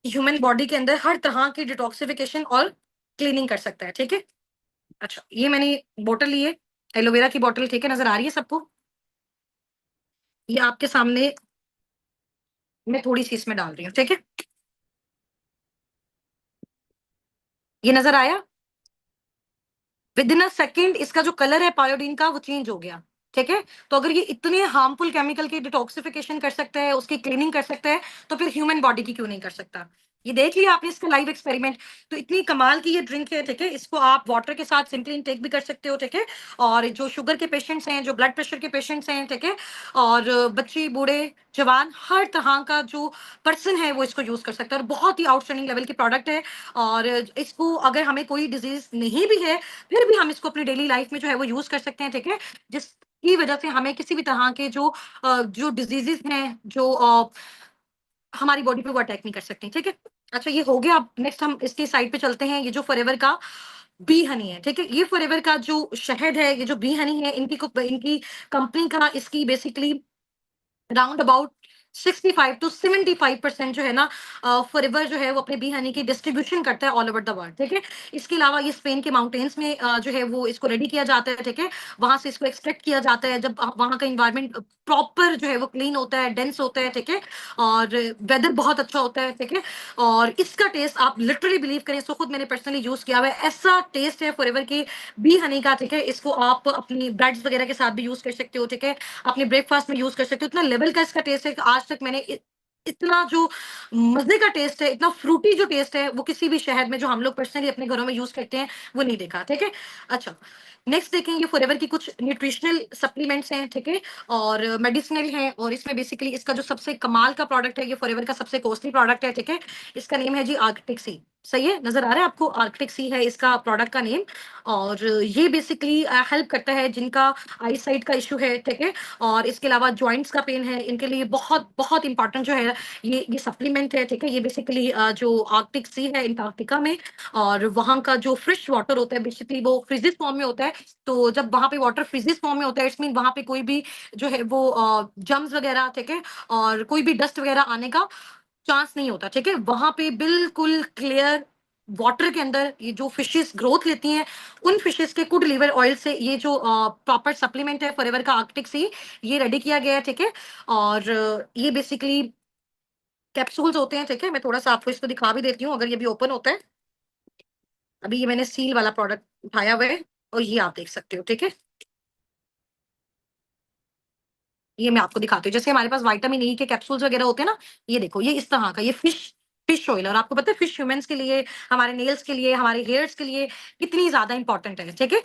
ह्यूमन बॉडी के अंदर हर तरह की डिटॉक्सिफिकेशन और क्लीनिंग कर सकता है, ठीक है? अच्छा, ये मैंने बॉटल ली है, एलोवेरा की बॉटल, ठीक है? नज़र आ रही है सबको? ये आपके सामने मैं थोड़ी-सी इसमें डाल रही हूँ, ठीक है? ये नज़र आया? विदिन अ सेकंड इसका जो कलर है पायोडीन का वो चेंज हो गया, ठीक है? तो अगर ये इतने हार्मफुल केमिकल की डिटॉक्सिफिकेशन कर सकता है, उसकी क्लीनिंग कर सकता है, तो फिर ह्यूमन बॉडी की क्यों नहीं कर सकता? ये देख लिया आपने इसका लाइव एक्सपेरिमेंट। तो इतनी कमाल की ये ड्रिंक है, ठीक है? इसको आप वाटर के साथ सिंपली इनटेक भी कर सकते हो, ठीक है? और जो शुगर के पेशेंट्स हैं, जो ब्लड प्रेशर के पेशेंट्स हैं, ठीक है? और बच्चे, बूढ़े, जवान, हर तरह का जो पर्सन है वो इसको यूज़ कर सकता है और बहुत ही आउटस्टैंडिंग लेवल की प्रोडक्ट है। और इसको अगर हमें कोई डिज़ीज़ नहीं भी है, फिर भी हम इसको अपनी डेली लाइफ में जो है वो यूज़ कर सकते हैं, ठीक है? जिसकी वजह से हमें किसी भी तरह के जो डिज़ीज़ेज़ हैं, जो हमारी बॉडी पे वो अटैक नहीं कर सकती, ठीक है? अच्छा, ये हो गया, अब नेक्स्ट हम इसकी साइड पे चलते हैं, ये जो फॉरएवर का बी हनी है, ठीक है? ये फॉरएवर का जो शहद है, ये जो बी हनी है, इनकी कंपनी का इसकी बेसिकली राउंड अबाउट 65 टू 75% जो है ना, फॉरएवर जो है वो अपने बी हनी की डिस्ट्रीब्यूशन करता है ऑल ओवर द वर्ल्ड, ठीक है? इसके अलावा ये स्पेन के माउंटेन्स में जो है वो इसको रेडी किया जाता है, ठीक है? वहाँ से इसको एक्सट्रैक्ट किया जाता है, जब वहाँ का एनवायरनमेंट प्रॉपर जो है वो क्लीन होता है, डेंस होता है, ठीक है? और वेदर बहुत अच्छा होता है, ठीक है? और इसका टेस्ट आप लिटरली बिलीव करें, इसको खुद मैंने पर्सनली यूज़ किया हुआ है, ऐसा टेस्ट है फॉरएवर की बी हनी का, ठीक है? इसको आप अपनी ब्रेड्स वगैरह के साथ भी यूज़ कर सकते हो, ठीक है? अपने ब्रेकफ़ास्ट में यूज़ कर सकते हो। इतना लेवल का इसका टेस्ट है कि आज तक मैंने इतना जो मजे का टेस्ट है, इतना फ्रूटी जो टेस्ट है, वो किसी भी शहद में जो हम लोग पर्सनली अपने घरों में यूज करते हैं वो नहीं देखा। ठीक है। अच्छा, नेक्स्ट देखेंगे फॉरएवर की कुछ न्यूट्रिशनल सप्लीमेंट्स हैं। ठीक है। और मेडिसिनल है, और इसमें बेसिकली इसका जो सबसे कमाल का प्रोडक्ट है, ये फॉरएवर का सबसे कॉस्टली प्रोडक्ट है। ठीक है। इसका नेम है जी आर्कटिक सी। सही है, नजर आ रहा है आपको? आर्कटिक सी है इसका प्रोडक्ट का नेम। और ये बेसिकली हेल्प करता है जिनका आई साइट का इशू है। ठीक है। और इसके अलावा जॉइंट्स का पेन है, इनके लिए बहुत बहुत इंपॉर्टेंट जो है ये सप्लीमेंट है। ठीक है। ये बेसिकली जो आर्कटिक सी है अंटार्कटिका में, और वहां का जो फ्रेश वाटर होता है बेसिकली वो फ्रीजिस फॉर्म में होता है। तो जब वहां पे वाटर फ्रीजिस फॉर्म में होता है, इट्स मीन वहां पे कोई भी जो है वो जम्स वगैरह, ठीक है, और कोई भी डस्ट वगैरह आने का चांस नहीं होता। ठीक है। वहां पे बिल्कुल क्लियर वाटर के अंदर ये जो फिशेस ग्रोथ लेती हैं, उन फिशेस के गुड लिवर ऑयल से ये जो प्रॉपर सप्लीमेंट है फॉरएवर का आर्कटिक सी, ये रेडी किया गया है। ठीक है। और ये बेसिकली कैप्सूल्स होते हैं। ठीक है। मैं थोड़ा सा आपको इसको दिखा भी देती हूँ, अगर ये भी ओपन होता है। अभी ये मैंने सील वाला प्रोडक्ट उठाया हुआ है, और ये आप देख सकते हो। ठीक है। ये मैं आपको दिखाती हूँ, जैसे हमारे पास विटामिन ई के कैप्सूल्स वगैरह होते हैं ना, ये देखो, ये इस तरह का, ये फिश फिश ऑयल। और आपको पता है फिश ह्यूमंस के लिए, हमारे नेल्स के लिए, हमारे हेयर्स के लिए कितनी ज्यादा इंपॉर्टेंट है। ठीक है।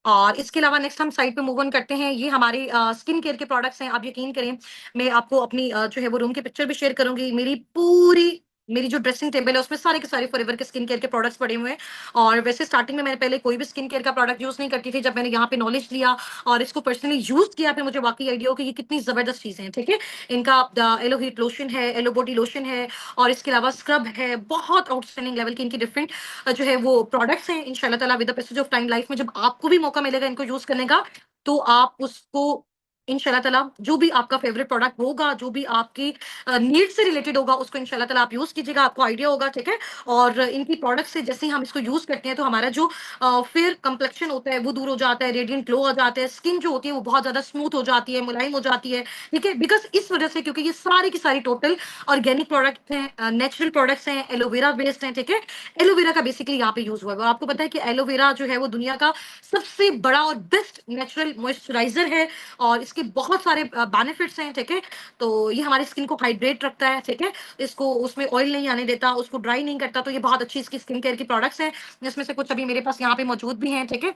और इसके अलावा नेक्स्ट हम साइड पे मूव ऑन करते हैं। ये हमारे स्किन केयर के प्रोडक्ट्स हैं। आप यकीन करें, मैं आपको अपनी जो है वो रूम की पिक्चर भी शेयर करूंगी। मेरी जो ड्रेसिंग टेबल है उसमें सारे के सारे फॉरएवर के स्किन केयर के प्रोडक्ट्स पड़े हुए हैं। और वैसे स्टार्टिंग में मैंने पहले कोई भी स्किन केयर का प्रोडक्ट यूज नहीं करती थी। जब मैंने यहाँ पे नॉलेज लिया और इसको पर्सनली यूज किया, फिर मुझे वाकई आइडिया हो कि ये कितनी जबरदस्त चीजें हैं। ठीक है। इनका एलो हीट लोशन है, एलो बॉडी लोशन है, और इसके अलावा स्क्रब है। बहुत आउटस्टैंडिंग लेवल की इनकी डिफरेंट जो है वो प्रोडक्ट्स हैं। इंशाल्लाह ताला with the passage of time life में जब आपको भी मौका मिलेगा इनको यूज करने का, तो आप उसको इंशाल्लाह ताला जो भी आपका फेवरेट प्रोडक्ट होगा, जो भी आपकी नीड से रिलेटेड होगा, उसको इंशाल्लाह ताला आप यूज कीजिएगा, आपको आइडिया होगा। ठीक है। और इनकी प्रोडक्ट से जैसे ही हम इसको यूज करते हैं, तो हमारा जो फेयर कंप्लेक्शन होता है वो दूर हो जाता है, रेडियंट ग्लो आ जाता है, स्किन जो होती है वो बहुत ज्यादा स्मूथ हो जाती है, मुलायम हो जाती है। ठीक है। बिकॉज इस वजह से, क्योंकि ये सारी की सारी टोटल ऑर्गेनिक प्रोडक्ट हैं, नेचुरल प्रोडक्ट्स हैं, एलोवेरा बेस्ड हैं। ठीक है। एलोवेरा का बेसिकली यहाँ पे यूज हुआ है। और आपको पता है कि एलोवेरा जो है वो दुनिया का सबसे बड़ा और बेस्ट नेचुरल मॉइस्चराइजर है, और इसके बहुत सारे बेनिफिट्स हैं। ठीक है। तो ये हमारी स्किन को हाइड्रेट रखता है। ठीक है। इसको उसमें ऑयल नहीं आने देता, उसको ड्राई नहीं करता। तो ये बहुत अच्छी इसकी स्किन केयर की प्रोडक्ट्स हैं, जिसमें से कुछ अभी मेरे पास यहाँ पे मौजूद भी हैं। ठीक है।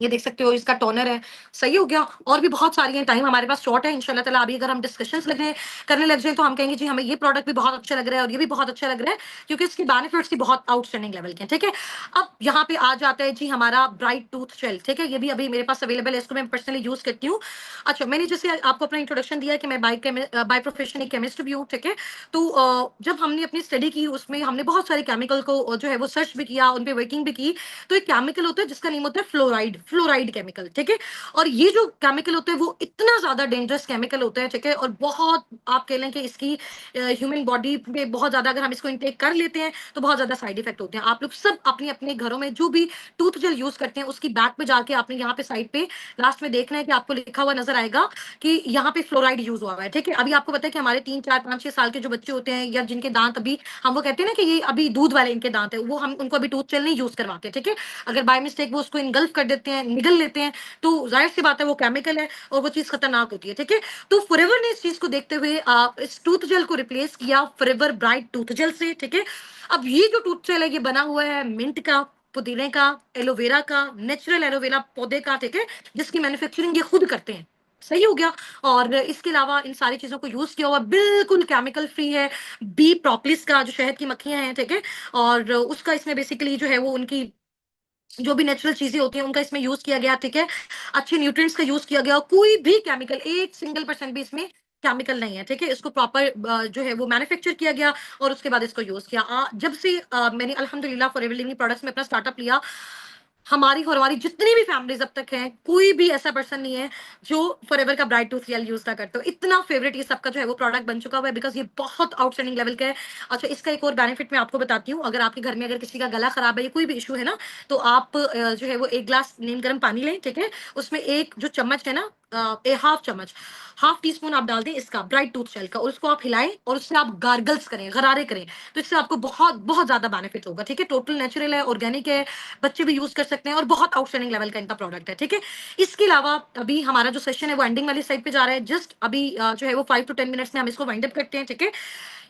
ये देख सकते हो, इसका टोनर है। सही हो गया। और भी बहुत सारी हैं, टाइम हमारे पास शॉर्ट है। इंशाल्लाह ताला अभी अगर हम डिस्कशंस लगे करने लग जाए, तो हम कहेंगे जी हमें ये प्रोडक्ट भी बहुत अच्छा लग रहा है और ये भी बहुत अच्छा लग रहा है, क्योंकि इसके बेनिफिट्स भी बहुत आउटस्टैंडिंग लेवल के हैं। ठीक है। अब यहाँ पे आ जाता है जी हमारा ब्राइट टूथ जेल। ठीक है। ये भी अभी मेरे पास अवेलेबल है, इसको मैं पर्सनली यूज करती हूँ। अच्छा, मैंने जैसे आपको अपना इंट्रोडक्शन दिया कि मैं बाय प्रोफेशन एक केमिस्ट भी हूँ। ठीक है। तो जब हमने अपनी स्टडी की, उसमें हमने बहुत सारे केमिकल को जो है वो सर्च भी किया, उन पे वर्किंग भी की। तो एक केमिकल होता है जिसका नेम होता है फ्लोराइड, फ्लोराइड केमिकल। ठीक है। और ये जो केमिकल होता है वो इतना ज्यादा डेंजरस केमिकल होता है। ठीक है। और बहुत, आप कह लें कि इसकी ह्यूमन बॉडी पे बहुत ज्यादा, अगर हम इसको इनटेक कर लेते हैं तो बहुत ज्यादा साइड इफेक्ट होते हैं। आप लोग सब अपने अपने घरों में जो भी टूथ जेल यूज करते हैं, उसकी बैक पे जाके आपने यहाँ पे साइड पे लास्ट में देखना है कि आपको लिखा हुआ नजर आएगा कि यहाँ पे फ्लोराइड यूज हुआ है। ठीक है। अभी आपको पता है कि हमारे 3 4 5 6 साल के जो बच्चे होते हैं, या जिनके दांत अभी, हम वो कहते हैं ना कि ये अभी दूध वाले इनके दांत है, वो हम उनको अभी टूथ जेल नहीं यूज करवाते। ठीक है। अगर बाय मिस्टेक वो उसको इनगल्फ कर देते हैं, निगल लेते हैं, तो जाहिर सी बात है वो केमिकल है और वो चीज खतरनाक होती है। ठीक है। तो फॉरएवर ने इस चीज को देखते हुए इस टूथ जेल को रिप्लेस किया फॉरएवर ब्राइट टूथ जेल से। ठीक है। अब ये जो टूथ जेल है, ये बना हुआ है मिंट का, पुदीने का, एलोवेरा का, नेचुरल एलोवेरा पौधे का। ठीक है। जिसकी मैन्युफैक्चरिंग ये खुद करते हैं। सही हो गया। और इसके अलावा इन सारी चीजों को यूज किया हुआ, बिल्कुल केमिकल फ्री है। बी प्रोपलिस का, जो शहद की मक्खियां हैं। ठीक है। और उसका इसमें बेसिकली जो है वो उनकी जो भी नेचुरल चीजें होती हैं उनका इसमें यूज किया गया। ठीक है। अच्छे न्यूट्रिएंट्स का यूज किया गया, कोई भी केमिकल, एक सिंगल परसेंट भी इसमें केमिकल नहीं है। ठीक है। इसको प्रॉपर जो है वो मैन्युफैक्चर किया गया, और उसके बाद इसको यूज किया। जब से मैंने अल्हम्दुलिल्लाह फॉरएवर लिविंग प्रोडक्ट्स में अपना स्टार्टअप लिया, हमारी और हमारी जितनी भी फैमिलीज अब तक हैं, कोई भी ऐसा पर्सन नहीं है जो फॉरएवर का ब्राइट टूथ जेल यूज ना करते हो। इतना फेवरेट ये सबका जो है वो प्रोडक्ट बन चुका हुआ है, बिकॉज ये बहुत आउटस्टैंडिंग लेवल का है। अच्छा, इसका एक और बेनिफिट मैं आपको बताती हूँ। अगर आपके घर में अगर किसी का गला खराब है या कोई भी इशू है ना, तो आप जो है वो 1 गिलास नीम गर्म पानी लें। ठीक है। उसमें एक जो चम्मच है ना, हाफ चम्मच, हाफ टी स्पून आप डाल दें इसका ब्राइट टूथ जेल का, और उसको आप हिलाएं और उससे आप गार्गल्स करें, गरारे करें, तो इससे आपको बहुत बहुत ज्यादा बेनिफिट होगा। ठीक है, टोटल नेचुरल है, ऑर्गेनिक है, बच्चे भी यूज कर सकते हैं और बहुत आउटस्टैंडिंग लेवल का इनका प्रोडक्ट है। ठीक है, इसके अलावा अभी हमारा जो सेशन है वो एंडिंग वाली साइड पे जा रहा है, जस्ट अभी जो है वो 5 to 10 मिनट्स में हम इसको वाइंड अप करते हैं। ठीक है,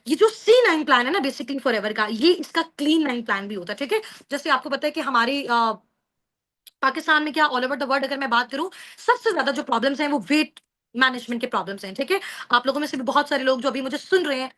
ये जो C9 प्लान है ना बेसिकली फॉरएवर का, ये इसका क्लीन 9 प्लान भी होता है। ठीक है, जैसे आपको पता है कि हमारी पाकिस्तान में क्या ऑल ओवर द वर्ल्ड अगर मैं बात करूं, सबसे ज्यादा जो प्रॉब्लम्स हैं वो वेट मैनेजमेंट के प्रॉब्लम्स हैं। ठीक है, आप लोगों में से भी बहुत सारे लोग जो अभी मुझे सुन रहे हैं,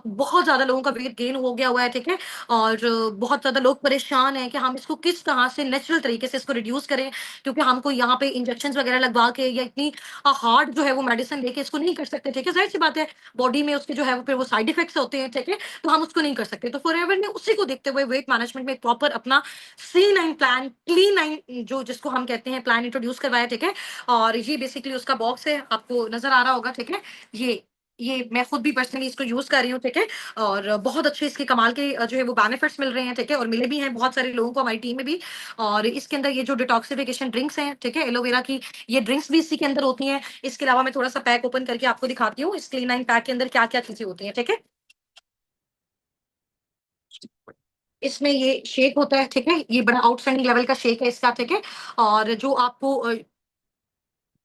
बहुत ज्यादा लोगों का वेट गेन हो गया हुआ है। ठीक है, और बहुत ज्यादा लोग परेशान हैं कि हम इसको किस तरह से नेचुरल तरीके से इसको रिड्यूस करें, क्योंकि हमको यहाँ पे इंजेक्शन वगैरह लगवा के या इतनी हार्ड जो है वो मेडिसिन लेके इसको नहीं कर सकते। ठीक है, जाहिर सी बात है, बॉडी में उसके जो है वो फिर वो साइड इफेक्ट्स होते हैं। ठीक है, तो हम उसको नहीं कर सकते। तो फॉरएवर ने उसी को देखते हुए वेट मैनेजमेंट में प्रॉपर अपना C9 प्लान, क्लीन 9 जो जिसको हम कहते हैं प्लान इंट्रोड्यूस करवाया। ठीक है, और ये बेसिकली उसका बॉक्स है, आपको नजर आ रहा होगा। ठीक है, ये मैं खुद भी पर्सनली इसको यूज कर रही हूँ। ठीक है, और बहुत अच्छे इसके कमाल के जो है वो बेनिफिट्स मिल रहे हैं। ठीक है, और मिले भी हैं बहुत सारे लोगों को हमारी टीम में भी। और इसके अंदर ये जो डिटॉक्सिफिकेशन ड्रिंक्स हैं, ठीक है, एलोवेरा की, ये ड्रिंक्स भी इसी के अंदर होती हैं। इसके अलावा मैं थोड़ा सा पैक ओपन करके आपको दिखाती हूँ, इस क्लीन 9 पैक के अंदर क्या क्या चीजें होती हैं। ठीक है, इसमें ये शेक होता है। ठीक है, ये बड़ा आउटस्टैंडिंग लेवल का शेक है इसका। ठीक है, और जो आपको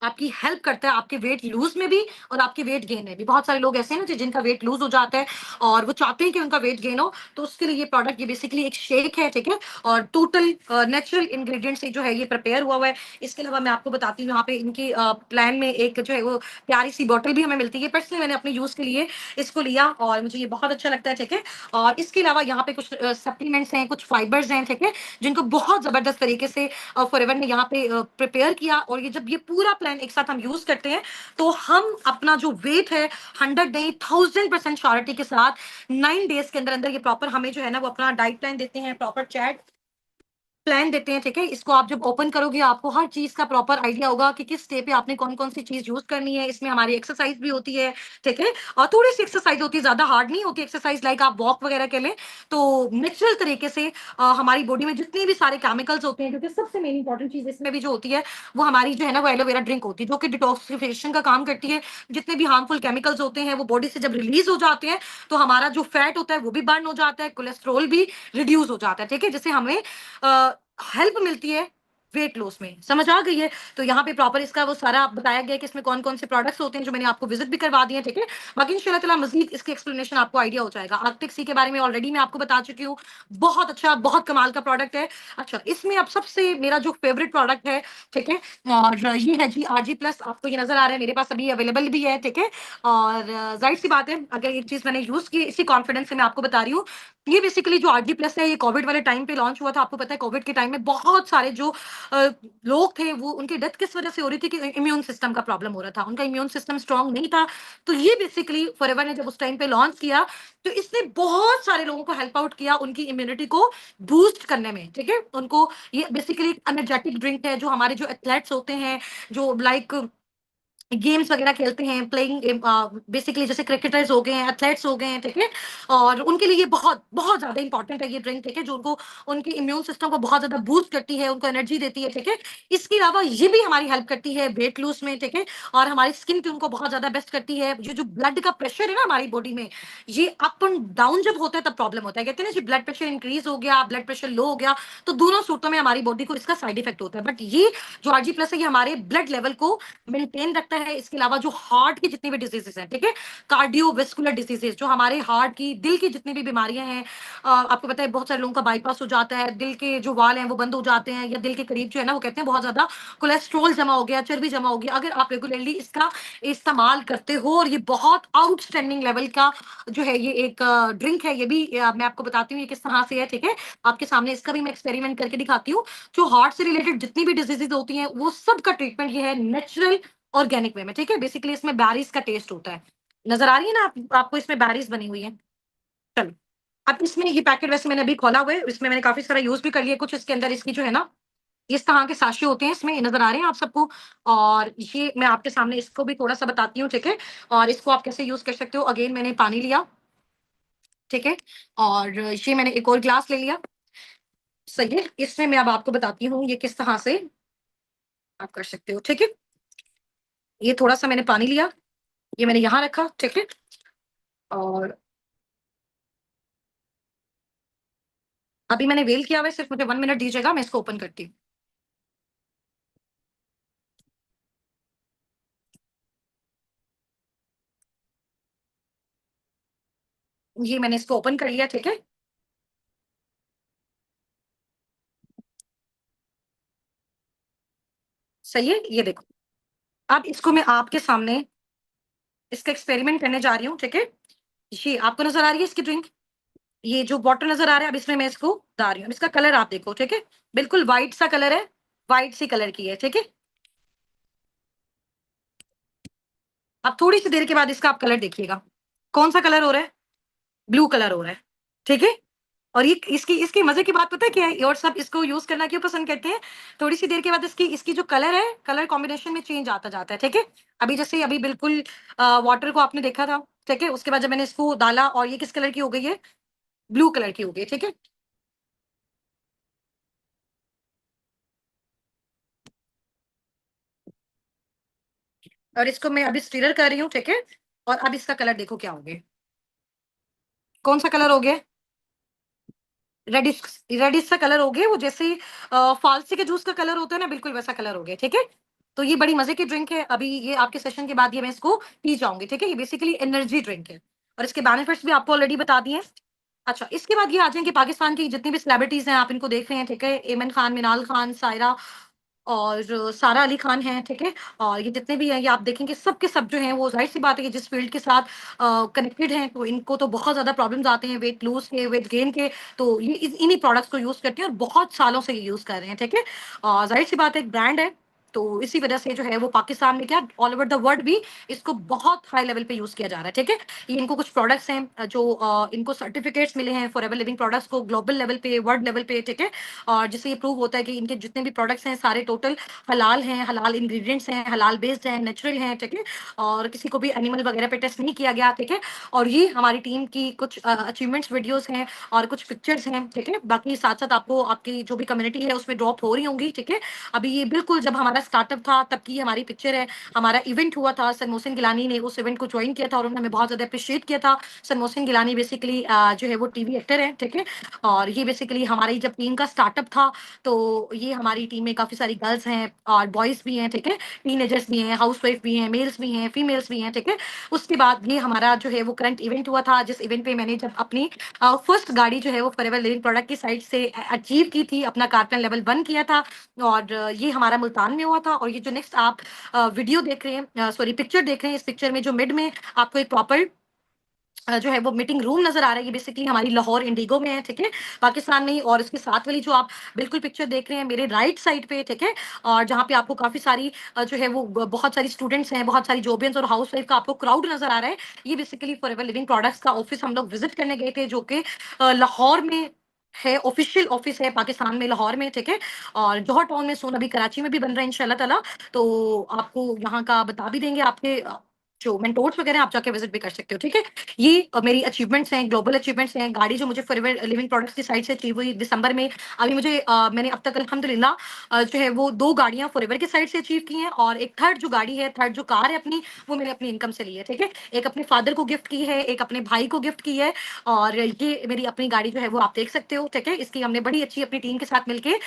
आपकी हेल्प करता है आपके वेट लूज में भी और आपके वेट गेन में भी। बहुत सारे लोग ऐसे हैं ना जिनका वेट लूज हो जाता है और वो चाहते हैं कि उनका वेट गेन हो, तो उसके लिए ये प्रोडक्ट, ये बेसिकली एक शेक है। ठीक है, और टोटल नेचुरल इंग्रेडिएंट से जो है ये प्रिपेयर हुआ हुआ है। इसके अलावा मैं आपको बताती हूँ, यहाँ पे इनकी प्लान में एक जो है वो प्यारी सी बॉटल भी हमें मिलती है। पर्सनली मैंने अपने यूज के लिए इसको लिया और मुझे ये बहुत अच्छा लगता है। ठीक है, और इसके अलावा यहाँ पे कुछ सप्लीमेंट्स हैं, कुछ फाइबर्स हैं। ठीक है, जिनको बहुत जबरदस्त तरीके से फॉरएवर ने यहाँ पे प्रिपेयर किया, और ये जब ये पूरा प्लान एक साथ हम यूज करते हैं तो हम अपना जो वेट है 100 नहीं 1000% श्योरिटी के साथ 9 डेज के अंदर अंदर ये प्रॉपर हमें जो है ना वो अपना डाइट प्लान देते हैं, प्रॉपर चैट प्लान देते हैं। ठीक है, इसको आप जब ओपन करोगे आपको हर चीज का प्रॉपर आइडिया होगा कि किस स्टे पे आपने कौन कौन सी चीज यूज करनी है। इसमें हमारी एक्सरसाइज भी होती है। ठीक है, और थोड़ी सी एक्सरसाइज होती है, ज्यादा हार्ड नहीं होती एक्सरसाइज, लाइक आप वॉक वगैरह के लिए, तो नेचुरल तरीके से हमारी बॉडी में जितने भी सारे केमिकल्स होते हैं, क्योंकि सबसे मेन इंपॉर्टेंट चीज इसमें भी जो होती है वो हमारी जो है ना वो एलोवेरा ड्रिंक होती है, जो कि डिटॉक्सिफिकेशन का काम करती है। जितने भी हार्मफुल केमिकल्स होते हैं वो बॉडी से जब रिलीज हो जाते हैं तो हमारा जो फैट होता है वो भी बर्न हो जाता है, कोलेस्ट्रॉल भी रिड्यूस हो जाता है। ठीक है, जिससे हमें हेल्प मिलती है वेट लॉस में। समझ आ गई है? तो यहाँ पे प्रॉपर इसका वो सारा बताया गया है कि इसमें कौन कौन से प्रोडक्ट्स होते हैं, जो मैंने आपको विजिट भी करवा दिए हैं। ठीक है, बाकी इंशाल्लाह ताला मजीद इसकी एक्सप्लेनेशन आपको आइडिया हो जाएगा। आर्कटिक सी के बारे में ऑलरेडी मैं आपको बता चुकी हूँ, बहुत अच्छा, बहुत कमाल का प्रोडक्ट है। अच्छा, इसमें अब सबसे मेरा जो फेवरेट प्रोडक्ट है, ठीक है, और ये है जी RG प्लस, आपको ये नजर आ रहा है, मेरे पास अभी अवेलेबल भी है। ठीक है, और जाहिर सी बात है, अगर ये चीज मैंने यूज की इसी कॉन्फिडेंस से मैं आपको बता रही हूँ। ये बेसिकली जो RG प्लस है, ये कोविड वाले टाइम पे लॉन्च हुआ था। आपको पता है कोविड के टाइम में बहुत सारे जो अ, लोग थे वो उनकी डेथ किस वजह से हो रही थी कि इम्यून सिस्टम का प्रॉब्लम हो रहा था, उनका इम्यून सिस्टम स्ट्रांग नहीं था। तो ये बेसिकली फॉरएवर ने जब उस टाइम पे लॉन्च किया तो इसने बहुत सारे लोगों को हेल्प आउट किया उनकी इम्यूनिटी को बूस्ट करने में। ठीक है, उनको ये बेसिकली एनर्जेटिक ड्रिंक है, जो हमारे जो एथलेट्स होते हैं, जो लाइक गेम्स वगैरह खेलते हैं, प्लेइंग बेसिकली जैसे क्रिकेटर्स हो गए हैं, एथलेट्स हो गए हैं। ठीक है, और उनके लिए ये बहुत बहुत ज्यादा इंपॉर्टेंट है ये ड्रिंक। ठीक है, जो उनको उनके इम्यून सिस्टम को बहुत ज्यादा बूस्ट करती है, उनको एनर्जी देती है। ठीक है, इसके अलावा ये भी हमारी हेल्प करती है वेट लूज में। ठीक है, और हमारी स्किन ट्यून को बहुत ज्यादा बेस्ट करती है। ये जो ब्लड का प्रेशर है ना हमारी बॉडी में, ये अप एंड डाउन जब होता है तब प्रॉब्लम होता है। कहते हैं ना जी, ब्लड प्रेशर इंक्रीज हो गया, ब्लड प्रेशर लो हो गया, तो दोनों सूरतों में हमारी बॉडी को इसका साइड इफेक्ट होता है। बट ये जो RG प्लस है, ये हमारे ब्लड लेवल को मेंटेन रखता है। इसके अलावा जो हार्ट की जितनी भी डिजीजेस हैं, ठीक है, कार्डियोवेस्कुलर डिजीजेस, जो हमारे हार्ट की, दिल की जितनी भी बीमारियां हैं, आपको पता है बहुत सारे लोगों का बाईपास हो जाता है, दिल के जो वाल हैं वो बंद हो जाते हैं, या दिल के करीब जो है ना वो कहते हैं बहुत ज्यादा कोलेस्ट्रॉल जमा हो गया, चर्बी जमा हो गया। अगर आप रेगुलरली इसका इस्तेमाल करते हो, और ये बहुत आउटस्टैंडिंग लेवल का जो है ये एक ड्रिंक है, ये भी मैं आपको बताती हूँ ये किस तरह से है। ठीक है, आपके सामने इसका भी मैं एक्सपेरिमेंट करके दिखाती हूँ। जो हार्ट से रिलेटेड जितनी भी डिजीजेज होती हैं वो सब का ट्रीटमेंट ये है नेचुरल ऑर्गेनिक वे में। ठीक है, बेसिकली इसमें बैरीज का टेस्ट होता है। नजर आ रही है ना आपको इसमें बैरीज बनी हुई है। चलो, अब इसमें ये पैकेट वैसे मैंने अभी खोला हुआ है, इसमें मैंने काफी सारा यूज भी कर लिया। कुछ इसके अंदर इसकी जो है ना इस तरह के साशे होते हैं, इसमें ये नजर आ रहे हैं आप सबको। और ये मैं आपके सामने इसको भी थोड़ा सा बताती हूँ। ठीक है, और इसको आप कैसे यूज कर सकते हो। अगेन मैंने पानी लिया, ठीक है, और ये मैंने एक और ग्लास ले लिया। सही है, इसमें मैं अब आपको बताती हूँ ये किस तरह से आप कर सकते हो। ठीक है, ये थोड़ा सा मैंने पानी लिया, ये मैंने यहाँ रखा, ठीक है। और अभी मैंने वेल किया हुआ है, सिर्फ मुझे 1 मिनट दीजिएगा, मैं इसको ओपन करती हूँ। ये मैंने इसको ओपन कर लिया, ठीक है। सही है, ये देखो। अब इसको मैं आपके सामने इसका एक्सपेरिमेंट करने जा रही हूँ, ठीक है। ये आपको नजर आ रही है इसकी ड्रिंक, ये जो बॉटल नजर आ रहा है, अब इसमें मैं इसको डाल रही हूँ। अब इसका कलर आप देखो, ठीक है, बिल्कुल व्हाइट सा कलर है, व्हाइट सी कलर की है, ठीक है। अब थोड़ी सी देर के बाद इसका आप कलर देखिएगा, कौन सा कलर हो रहा है, ब्लू कलर हो रहा है, ठीक है। और ये इसकी इसकी मजे की बात पता है क्या है, और सब इसको यूज करना क्यों पसंद करते हैं, थोड़ी सी देर के बाद इसकी इसकी जो कलर है, कलर कॉम्बिनेशन में चेंज आता जाता है, ठीक है। अभी जैसे अभी बिल्कुल वाटर को आपने देखा था, ठीक है, उसके बाद जब मैंने इसको डाला और ये किस कलर की हो गई है, ब्लू कलर की हो गई, ठीक है। और इसको मैं अभी स्टीरर कर रही हूँ, ठीक है। और अब इसका कलर देखो क्या हो गया, कौन सा कलर हो गया, रेडिश, रेडिश सा कलर हो गया, वो जैसे फालसी के जूस का कलर होता है ना, बिल्कुल वैसा कलर हो गया, ठीक है। तो ये बड़ी मजे की ड्रिंक है, अभी ये आपके सेशन के बाद ये मैं इसको पी जाऊंगी, ठीक है। ये बेसिकली एनर्जी ड्रिंक है, और इसके बेनिफिट्स भी आपको ऑलरेडी बता दिए। अच्छा, इसके बाद ये आ जाएंगे पाकिस्तान की जितनी भी सेलिब्रिटीज हैं, आप इनको देख रहे हैं, ठीक है। एमन खान, मिनाल खान, सायरा और सारा अली खान है, ठीक है। और ये जितने भी हैं, ये आप देखेंगे सब के सब जो हैं, वो जाहिर सी बात है कि जिस फील्ड के साथ कनेक्टेड हैं, तो इनको तो बहुत ज्यादा प्रॉब्लम्स आते हैं वेट लूज के, वेट गेन के। तो ये इन्हीं प्रोडक्ट्स को यूज करते हैं और बहुत सालों से ये यूज कर रहे हैं, ठीक है। और जाहिर सी बात है, एक ब्रांड है, तो इसी वजह से जो है वो पाकिस्तान में क्या, ऑल ओवर द वर्ल्ड भी इसको बहुत हाई लेवल पे यूज किया जा रहा है, ठीक है। ये इनको कुछ प्रोडक्ट्स हैं जो इनको सर्टिफिकेट्स मिले हैं फॉर एवर लिविंग प्रोडक्ट्स को, ग्लोबल लेवल पे, वर्ल्ड लेवल पे, ठीक है। और जिससे ये प्रूव होता है कि इनके जितने भी प्रोडक्ट्स हैं सारे टोटल हलाल हैं, हलाल इंग्रेडिएंट्स हैं, हलाल बेस्ड हैं, नेचुरल हैं, ठीक है। और किसी को भी एनिमल वगैरह पे टेस्ट नहीं किया गया, ठीक है। और ये हमारी टीम की कुछ अचीवमेंट्स वीडियोस हैं और कुछ पिक्चर्स हैं, ठीक है। बाकी साथ साथ आपको आपकी जो भी कम्युनिटी है उसमें ड्रॉप हो रही होंगी, ठीक है। अभी ये बिल्कुल जब हमारा स्टार्टअप था तब की हमारी पिक्चर है, हमारा इवेंट हुआ था, सर मोहसिन गिलानी ने उस इवेंट को ज्वाइन किया था और उन्होंने हमें बहुत ज्यादा अप्रिशिएट किया था। सर मोहसिन गिलानी बेसिकली जो है वो टीवी एक्टर है, ठीक है। और ये बेसिकली हमारी जब टीम का स्टार्टअप था, तो ये हमारी टीम में काफी सारी गर्ल्स हैं और बॉयज भी हैं, ठीक है। टीनेजर्स भी हैं, हाउस वाइफ भी हैं, मेल्स भी हैं, फीमेल्स भी हैं, ठीक है। उसके बाद ये हमारा जो है वो करंट इवेंट हुआ था, जिस इवेंट पे मैंने जब अपनी फर्स्ट गाड़ी जो है वो फॉरएवर लिविंग प्रोडक्ट की साइड से अचीव की थी, अपना कार्टन लेवल 1 किया था। और ये हमारा मुल्तान में हुआ था। और ये जो नेक्स्ट आप वीडियो देख रहे हैं, सॉरी पिक्चर देख रहे हैं, इस पिक्चर में जो मिड में आपको एक प्रॉपर जो है वो मीटिंग रूम नजर आ रहा है, ये बेसिकली हमारी लाहौर इंडिगो में है, ठीक है, पाकिस्तान में ही। और इसके साथ वाली जो आप बिल्कुल पिक्चर देख रहे हैं मेरे राइट साइड पे, ठीक है, और जहाँ पे आपको काफी सारी जो है वो बहुत सारी स्टूडेंट्स हैं, बहुत सारी जॉबियंस और हाउस वाइफ का आपको क्राउड नजर आ रहा है, ये basically for ever living products का ऑफिस हम लोग विजिट करने गए थे, जो कि लाहौर में है, ऑफिशियल ऑफिस है पाकिस्तान में, लाहौर में, ठीक है। और जौहर टाउन में सोन अभी कराची में भी बन रहा है इंशाल्लाह ताला। तो आपको यहाँ का बता भी देंगे, आपके जो मेंटोर्स वगैरह आप जाके विजिट भी कर सकते हो, ठीक है। ये मेरी अचीवमेंट्स हैं, ग्लोबल अचीवमेंट्स हैं, गाड़ी जो मुझे फॉरएवर लिविंग प्रोडक्ट्स की साइड से अचीव हुई दिसंबर में। अभी मुझे मैंने अब तक अल्हम्दुलिल्लाह जो है वो 2 गाड़ियां फॉरएवर की साइड से अचीव की हैं, और एक थर्ड जो गाड़ी है, थर्ड जो कार है अपनी, वो मैंने अपनी इनकम से ली है, ठीक है। एक अपने फादर को गिफ्ट की है, एक अपने भाई को गिफ्ट की है। और ये मेरी अपनी गाड़ी जो है वो आप देख सकते हो, ठीक है। इसकी हमने बड़ी अच्छी अपनी टीम के साथ मिलके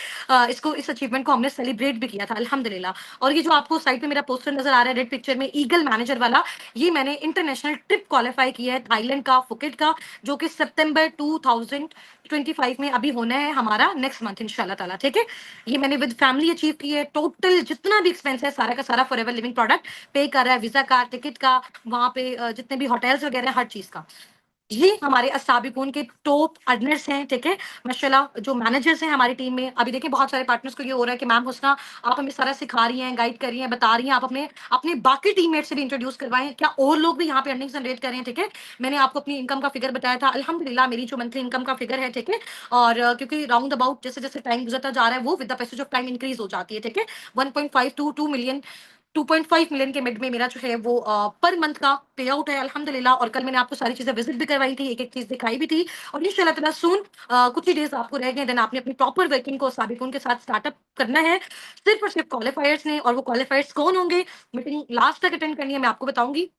इसको, इस अचीवमेंट को हमने सेलिब्रेट भी किया था अल्हम्दुलिल्लाह। और ये जो आपको साइड पे मेरा पोस्टर नजर आ रहा है रेड पिक्चर में, ईगल मैनेजर वाला, ये मैंने इंटरनेशनल ट्रिप क्वालिफाई किया है थाईलैंड का, फुकेट का, जो कि सितंबर 2025 में अभी होना है हमारा नेक्स्ट मंथ इंशाल्लाह ताला, ठीक है। ये मैंने विद फैमिली अचीव की है। टोटल जितना भी एक्सपेंस है सारा का सारा फॉरएवर लिविंग प्रोडक्ट पे कर रहा है, वीजा का, टिकट का, वहां पे जितने भी होटल्स वगैरह, हर चीज का। ये हमारे असाबिकून के टॉप अर्नर्स हैं, ठीक है। माशाल्लाह जो मैनेजर्स हैं हमारी टीम में, अभी देखिए बहुत सारे पार्टनर्स को ये हो रहा है कि मैम हुस्ना आप हमें सारा सिखा रही हैं, गाइड कर रही हैं, बता रही हैं, आप अपने अपने बाकी टीममेट से भी इंट्रोड्यूस करवाएं, क्या और लोग भी यहाँ पे अर्निंग जनरेट कर रहे हैं, ठीक है। मैंने आपको अपनी इनकम का फिगर बताया था, अल्हम्दुलिल्लाह मेरी जो मंथली इनकम का फिगर है, ठीक है। और क्योंकि राउंड अबाउट जैसे जैसे टाइम गुजरता जा रहा है, वो with the passage of time increase हो जाती है, ठीक है। 1.5 to 2 मिलियन 2.5 मिलियन के मिड में मेरा जो है वो पर मंथ का पे आउट है अल्हम्दुलिल्लाह। और कल मैंने आपको सारी चीजें विजिट भी करवाई थी, एक एक चीज दिखाई भी थी। और इंशाल्लाह ताला सून कुछ ही डेज आपको रह गए, देन आपने अपनी प्रॉपर वर्किंग को साबिकुन के साथ स्टार्टअप करना है। सिर्फ और सिर्फ क्वालिफायर्स ने, और वो क्वालिफायर्स कौन होंगे, मीटिंग लास्ट तक अटेंड करनी है, मैं आपको बताऊंगी।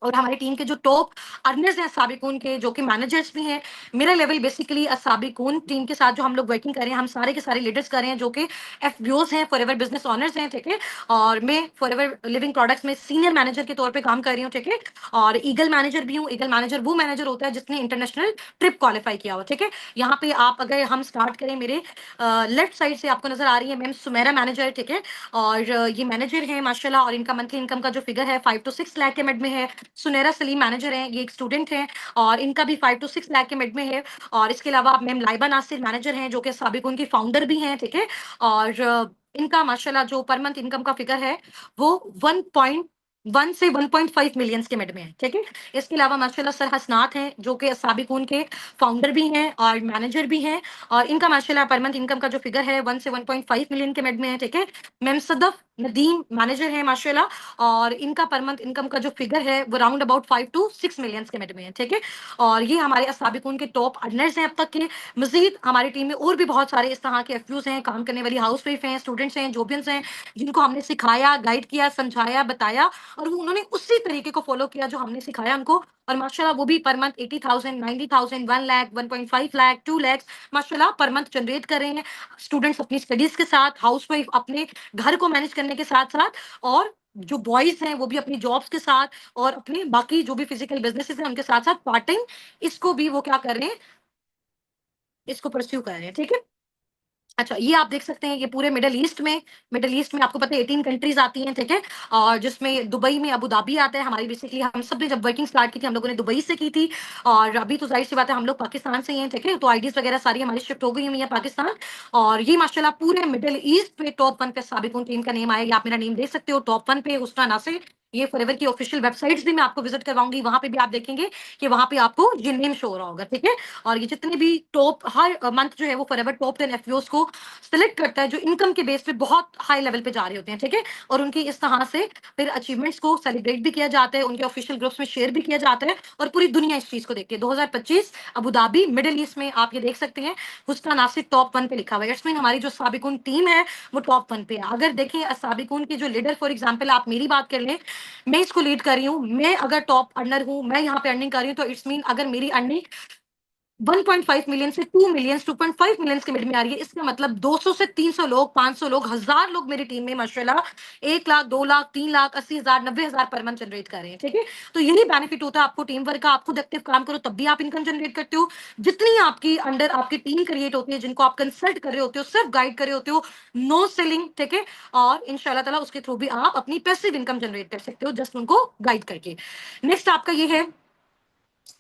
और हमारी टीम के जो टॉप अर्नर्स हैं साबिकून के, जो कि मैनेजर्स भी हैं, मेरा लेवल बेसिकली साबिकून टीम के साथ जो हम लोग वर्किंग कर रहे हैं, हम सारे के सारे लीडर्स कर रहे हैं जो कि एफबीओज हैं, फॉरएवर बिजनेस ऑनर्स हैं, ठीक है। और मैं फॉरएवर लिविंग प्रोडक्ट्स में सीनियर मैनेजर के तौर पे काम कर रही हूँ, ठीक है। और ईगल मैनेजर भी हूँ। ईगल मैनेजर वो मैनेजर होता है जिसने इंटरनेशनल ट्रिप क्वालिफाई किया हो, ठीक है। यहाँ पे आप अगर हम स्टार्ट करें, मेरे लेफ्ट साइड से आपको नजर आ रही है मैम सुमेरा मैनेजर, ठीक है। और ये मैनेजर है माशाल्लाह, और इनका मंथली इनकम का जो फिगर है 5 to 6 लाख के मिड में है। सुनैरा सलीम मैनेजर हैं, ये एक स्टूडेंट हैं, और इनका भी 5 to 6 लाख के मिड में है। और इसके अलावा मैम लाइबा नासिर मैनेजर हैं, जो कि साबिक उनकी फाउंडर भी हैं, ठीक है। और इनका माशाल्लाह जो पर मंथ इनकम का फिगर है वो 1.1 से 1.5 मिलियंस के मिड में है, ठीक है। इसके अलावा माशाल्लाह सर हसनात हैं, जो कि साबिकून के फाउंडर भी हैं और मैनेजर भी हैं। और इनका माशाल्लाह पर मंथ इनकम का जो फिगर है 1 से 1.5 मिलियन के मिड में है, ठीक है। मैम सदफ नदीम मैनेजर हैं माशाल्लाह, और इनका पर मंथ इनकम का जो फिगर है वो राउंड अबाउट 5 to 6 मिलियंस के मिड में है, ठीक है। और ये हमारे असाबिकून के टॉप अर्नर्स हैं अब तक के। मजीद हमारी टीम में और भी बहुत सारे इस तरह के एफयूज हैं, काम करने वाली हाउस वाइफ हैं, स्टूडेंट्स हैं, जोबियंस हैं, जिनको हमने सिखाया, गाइड किया, समझाया, बताया, और वो उन्होंने उसी तरीके को फॉलो किया जो हमने सिखाया उनको। और माशाल्लाह वो भी पर मंथ 80,000, 90,000, 1 लाख, 1.5 लाख, 2 लाख माशाल्लाह पर मंथ जनरेट कर रहे हैं। स्टूडेंट्स अपनी स्टडीज के साथ, हाउस वाइफ अपने घर को मैनेज करने के साथ साथ, और जो बॉयज हैं वो भी अपनी जॉब्स के साथ, और अपने बाकी जो भी फिजिकल बिजनेसेस हैं उनके साथ साथ पार्ट टाइम इसको भी वो क्या कर रहे हैं, इसको परस्यू कर रहे हैं, ठीक है। अच्छा, ये आप देख सकते हैं, ये पूरे मिडल ईस्ट में आपको पता है 18 कंट्रीज आती हैं, ठीक है। और जिसमें दुबई में अबू धाबी आता है। हमारी बेसिकली हम सब ने जब वर्किंग स्टार्ट की थी हम लोगों ने दुबई से की थी, और अभी तो जाहिर सी बात है हम लोग पाकिस्तान से ही हैं, ठीक है। तो आईडीज वगैरह सारी हमारी शिफ्ट हो गई हुई है पाकिस्तान। और ये माशाल्लाह पूरे मिडल ईस्ट पे टॉप 1 पे साबिकुन टीम का नेम आएगा। आप मेरा नेम देख सकते हो टॉप 1 पे हुस्ना नासिर। ये फॉरएवर की ऑफिशियल वेबसाइट्स भी मैं आपको विजिट करवाऊंगी, वहां पे भी आप देखेंगे कि वहां पे आपको ये नेम शो हो रहा होगा, ठीक है। और ये जितने भी टॉप हर मंथ जो है वो फॉरएवर टॉप 10 एफयूज को सिलेक्ट करता है, जो इनकम के बेस पे बहुत हाई लेवल पे जा रहे होते हैं, ठीक है। और उनकी इस तरह से फिर अचीवमेंट्स को सेलिब्रेट भी किया जाता है, उनके ऑफिशियल ग्रुप्स में शेयर भी किया जाता है, और पूरी दुनिया इस चीज को देखती है। 2025 अबू धाबी मिडिल ईस्ट में आप ये देख सकते हैं हुस्ना नासिर टॉप 1 पे लिखा हुआ है। इट्स मीन हमारी जो साबिकुन टीम है वो टॉप 1 पे है। अगर देखें साबिकुन के जो लीडर, फॉर एग्जाम्पल आप मेरी बात कर लें, मैं इसको लीड कर रही हूँ, मैं अगर टॉप अर्नर हूँ, मैं यहाँ पे अर्निंग कर रही हूँ, तो इट्स मीन अगर मेरी अर्निंग 1.5 मिलियन से 2 मिलियन, 2.5 मिलियन के मिड में आ रही है, इसका मतलब 200 से 300 लोग, 500 लोग, 1000 लोग मेरी टीम में माशाल्लाह 1 lakh, 2 lakh, 3 lakh, 80,000, 90,000 per month generate कर रहे हैं, ठीक है। तो यही बेनिफिट होता है आपको टीम वर्क का। आप खुद एक्टिव काम करो तब भी आप इनकम जनरेट करते हो। जितनी आपकी अंडर आपकी टीम क्रिएट होती है, जिनको आप कंसल्ट कर रहे होते हो, सिर्फ गाइड कर रहे होते हो, नो सेलिंग, ठीक है। और इंशाल्लाह ताला उसके थ्रू भी आप अपनी पैसिव इनकम जनरेट कर सकते हो, जस्ट उनको गाइड करके। नेक्स्ट आपका ये है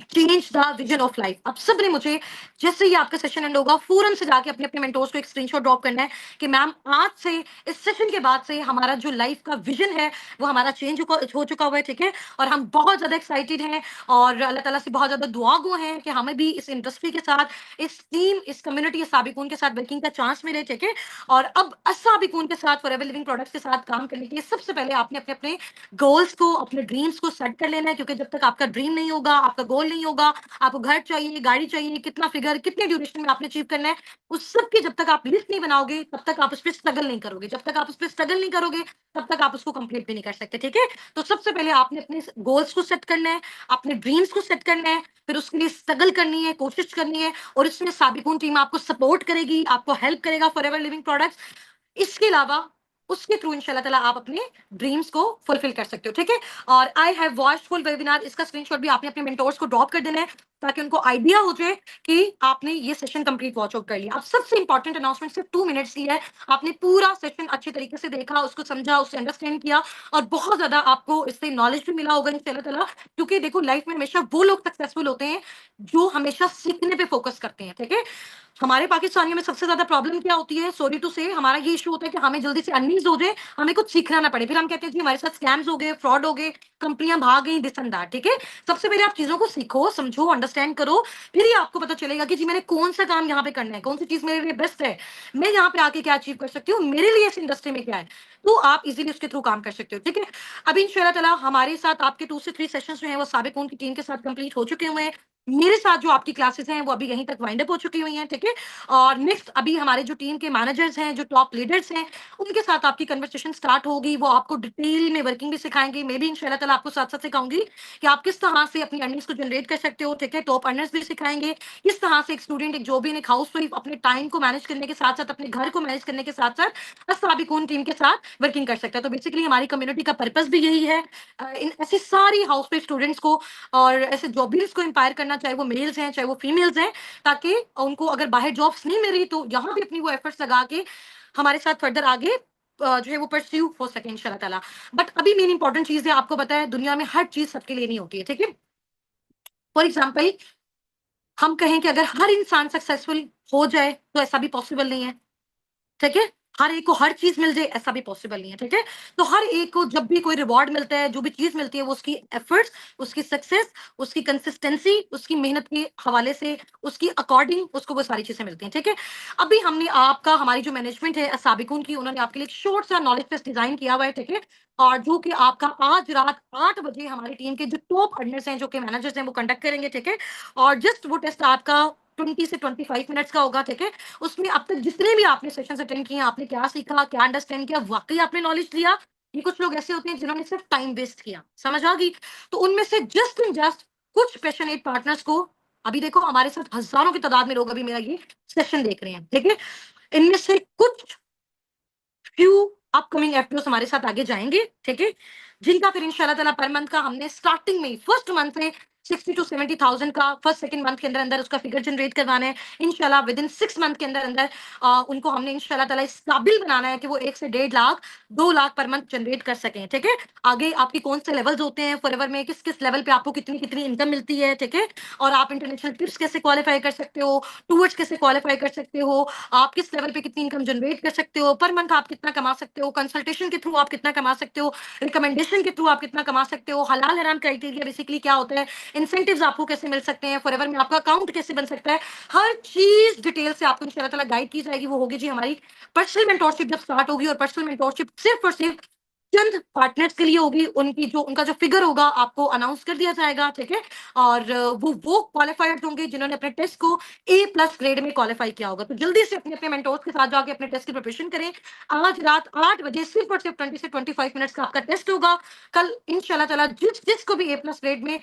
change the vision of life. अब सबने मुझे जैसे ही आपका सेशन एंड होगा फौरन से जाके अपने अपने मेंटोर्स को एक स्क्रीनशॉट ड्रॉप करना है कि मैम आज से, इस सेशन के बाद से हमारा जो लाइफ का विजन है वो हमारा चेंज हो चुका हुआ है, ठीक है। और हम बहुत ज्यादा एक्साइटेड हैं, और अल्लाह ताला से बहुत ज्यादा दुआ गो हैं कि हमें भी इस इंडस्ट्री के साथ, इस टीम, इस कम्युनिटी साबिकून के साथ वर्किंग का चांस मिले, ठीक है। और अब साबिकून के साथ, फॉरएवर लिविंग प्रोडक्ट्स के साथ काम करने के लिए सबसे पहले आपने अपने अपने गोल्स को, अपने ड्रीम्स को सेट कर लेना है, क्योंकि जब तक आपका ड्रीम नहीं होगा, आपका गोल नहीं होगा, आपको घर चाहिए, गाड़ी चाहिए, कितना फिगर, कितने ड्यूरेशन में आपने अचीव करना है, उस सब की जब तक आप लिस्ट नहीं बनाओगे तब तक आप उस पर स्ट्रगल नहीं करोगे। जब तक आप उस पर स्ट्रगल नहीं करोगे तब तक आप उसको कंप्लीट भी नहीं कर सकते, ठीक है। तो सबसे पहले आपने अपने गोल्स को सेट करना है, अपने ड्रीम्स को सेट करना है, फिर उसके लिए स्ट्रगल करनी है, कोशिश करनी है, और इसमें साबिकून टीम आपको सपोर्ट करेगी, आपको हेल्प करेगा, फॉरएवर लिविंग प्रोडक्ट्स। इसके अलावा उसके थ्रू इंशाल्लाह ताला आप अपने ड्रीम्स को फुलफिल कर सकते हो, ठीक है। और I have watched full webinar, इसका स्क्रीनशॉट भी आपने अपने मेंटोर्स को ड्रॉप कर देना है, ताकि उनको आइडिया हो जाए कि आपने ये सेशन कंप्लीट वॉच आउट कर लिया। अब सबसे इंपॉर्टेंट अनाउंसमेंट, सिर्फ 2 मिनट्स की है। आपने पूरा सेशन अच्छे तरीके से देखा, उसको समझा, उससे अंडरस्टैंड किया, और बहुत ज्यादा आपको इससे नॉलेज भी मिला होगा इंशाल्लाह ताला। क्योंकि देखो लाइफ में हमेशा वो लोग सक्सेसफुल होते हैं जो हमेशा सीखने पे फोकस करते हैं, ठीक है। हमारे पाकिस्तानियों में सबसे ज्यादा प्रॉब्लम क्या होती है, सॉरी टू से, हमारा ये इशू होता है कि हमें जल्दी से अर्निंग्स हो जाए, हमें कुछ सीखना ना पड़े, फिर हम कहते हैं जी हमारे साथ स्कैम्स हो गए, फ्रॉड हो गए, कंपनियां भाग गई, दिस एंड दैट। ठीक है, सबसे पहले आप चीजों को सीखो, समझो, अंडरस्टैंड करो, फिर ही आपको पता चलेगा कि जी मैंने कौन सा काम यहाँ पे करना है, कौन सी चीज मेरे लिए बेस्ट है, मैं यहाँ पे आके क्या अचीव कर सकती हूँ, मेरे लिए इस इंडस्ट्री में क्या है, तो आप इजीली उसके थ्रू काम कर सकते हो। ठीक है, अभी इंशाल्लाह ताला हमारे साथ आपके 2 से 3 सेशंस जो हैं वो साबिक की टीम के साथ कंप्लीट हो चुके हुए हैं। मेरे साथ जो आपकी क्लासेस हैं वो अभी यहीं तक वाइंड अप हो चुकी हुई हैं। ठीक है, और नेक्स्ट अभी हमारे जो टीम के मैनेजर्स हैं, जो टॉप लीडर्स हैं, उनके साथ आपकी कन्वर्सेशन स्टार्ट होगी, वो आपको डिटेल में वर्किंग भी सिखाएंगे। मैं भी इंशाल्लाह ताला आपको साथ साथ सिखाऊंगी कि आप किस तरह से अपनी अर्निंग्स को जनरेट कर सकते हो। ठीक है, टॉप अर्नर्स भी सिखाएंगे किस तरह से एक स्टूडेंट, एक जॉबिन, एक हाउस वाइफ अपने टाइम को मैनेज करने के साथ साथ, अपने घर को मैनेज करने के साथ साथ साबिकून टीम के साथ वर्किंग कर सकता है। तो बेसिकली हमारी कम्युनिटी का पर्पस भी यही है, इन ऐसी सारी हाउस वाइफ स्टूडेंट्स को और ऐसे जॉबिन्स को इंपायर करना, चाहे वो मेल्स हैं चाहे वो फीमेल्स हैं, ताकि उनको अगर बाहर जॉब्स नहीं मिल रही तो यहाँ भी अपनी वो एफर्ट्स लगा के हमारे साथ फर्दर आगे जो है वो परस्यू हो सके इंशाल्लाह ताला। बट अभी मेन इंपॉर्टेंट चीज है, आपको पता है दुनिया में हर चीज सबके लिए नहीं होती है। ठीक है, फॉर एग्जाम्पल हम कहें कि अगर हर इंसान सक्सेसफुल हो जाए तो ऐसा भी पॉसिबल नहीं है। ठीक है, हर एक को हर चीज मिल जाए ऐसा भी पॉसिबल नहीं है। ठीक है, तो हर एक को जब भी कोई रिवॉर्ड मिलता है, जो भी चीज मिलती है, वो उसकी एफर्ट्स, उसकी सक्सेस, उसकी कंसिस्टेंसी, उसकी मेहनत के हवाले से, उसकी अकॉर्डिंग उसको वो सारी चीजें मिलती हैं। ठीक है, अभी हमने आपका, हमारी जो मैनेजमेंट है साबिकुन की, उन्होंने आपके लिए एक शॉर्ट सा नॉलेज टेस्ट डिजाइन किया हुआ है। ठीक है, और जो कि आपका आज रात 8 बजे हमारी टीम के जो टॉप अर्नर्स हैं, जो कि मैनेजर्स हैं, वो कंडक्ट करेंगे। ठीक है, और जस्ट वो टेस्ट आपका 20 से 25 मिनट्स का होगा। ठीक है, उसमें अब तक जितने भी आपने सेशन अटेंड किए, आपने क्या सीखा, क्या अंडरस्टैंड किया, वाकई आपने नॉलेज लिया। ये कुछ लोग ऐसे होते हैं जिन्होंने सिर्फ टाइम वेस्ट किया, समझ आ गई। तो उनमें से जस्ट एंड जस्ट कुछ पैशनेट पार्टनर्स को, अभी देखो हमारे साथ हजारों की तादाद में लोग अभी मेरा ये सेशन देख रहे हैं। ठीक है, इनमें से कुछ फ्यू अपकमिंग एफपीओ हमारे साथ आगे जाएंगे। ठीक है, जिनका फिर इंशाल्लाह ताला पर मंथ का हमने स्टार्टिंग में फर्स्ट मंथ में 60 to 70,000 का फर्स्ट सेकंड मंथ के अंदर अंदर उसका फिगर जनरेट करवाना है। इंशाल्लाह विद इन 6 मंथ के अंदर अंदर उनको हमने इंशाल्लाह ताला इस काबिल बनाना है कि वो 1 से 1.5 lakh 2 lakh per month generate कर सकें। ठीक है, आगे आपकी कौन से लेवल्स होते हैं फॉरएवर में, किस किस लेवल पे आपको कितनी कितनी इनकम मिलती है। ठीक है, और आप इंटरनेशनल ट्रिप्स कैसे क्वालिफाई कर सकते हो, टूर्स कैसे क्वालिफाई कर सकते हो, आप किस लेवल पे कितनी इनकम जनरेट कर सकते हो, पर मंथ आप कितना कमा सकते हो, कंसल्टेशन के थ्रू आप कितना कमा सकते हो, रिकमेंडेशन के थ्रू आप कितना कमा सकते हो, हलाल हराम क्राइटेरिया बेसिकली क्या होता है, इंसेंटिव्स आपको कैसे मिल सकते हैं, फॉरएवर में आपका अकाउंट कैसे बन सकता है, हर चीज डिटेल से आपको इंशाल्लाह ताला गाइड की जाएगी। वो होगी जी हमारी पर्सनल मेंटोरशिप जब स्टार्ट होगी, और पर्सनल मेंटोरशिप सिर्फ और सिर्फ चंद पार्टनर्स के लिए होगी। उनकी जो उनका जो फिगर होगा आपको अनाउंस कर दिया जाएगा। ठीक है, और वो क्वालिफाइड होंगे जिन्होंने अपने टेस्ट को A+ ग्रेड में क्वालिफाई किया होगा। तो जल्दी से अपने अपने मेंटोर्स के साथ जाके अपने टेस्ट की प्रिपरेशन करें। आज रात 8 बजे सिर्फ और सिर्फ 20 से 25 मिनट्स का आपका टेस्ट होगा। कल इंशाल्लाह ताला जिसको भी A+ ग्रेड में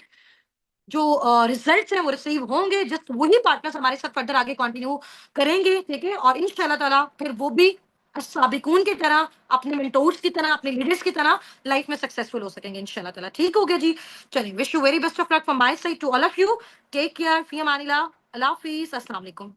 जो रिजल्ट्स हैं वो रिसीव होंगे, जस्ट वही पार्टनर्स हमारे साथ फर्दर आगे कंटिन्यू करेंगे। ठीक है, और इंशाल्लाह ताला फिर वो भी साबिकून की तरह, अपने मेंटोर्स की तरह, अपने लीडर्स की तरह लाइफ में सक्सेसफुल हो सकेंगे इंशाल्लाह ताला। ठीक हो गया जी, चलिए, wish you very best of luck from my side to all of you. Take care, फी अमानिल्लाह, अल्लाह हाफिज, अस्सलाम वालेकुम।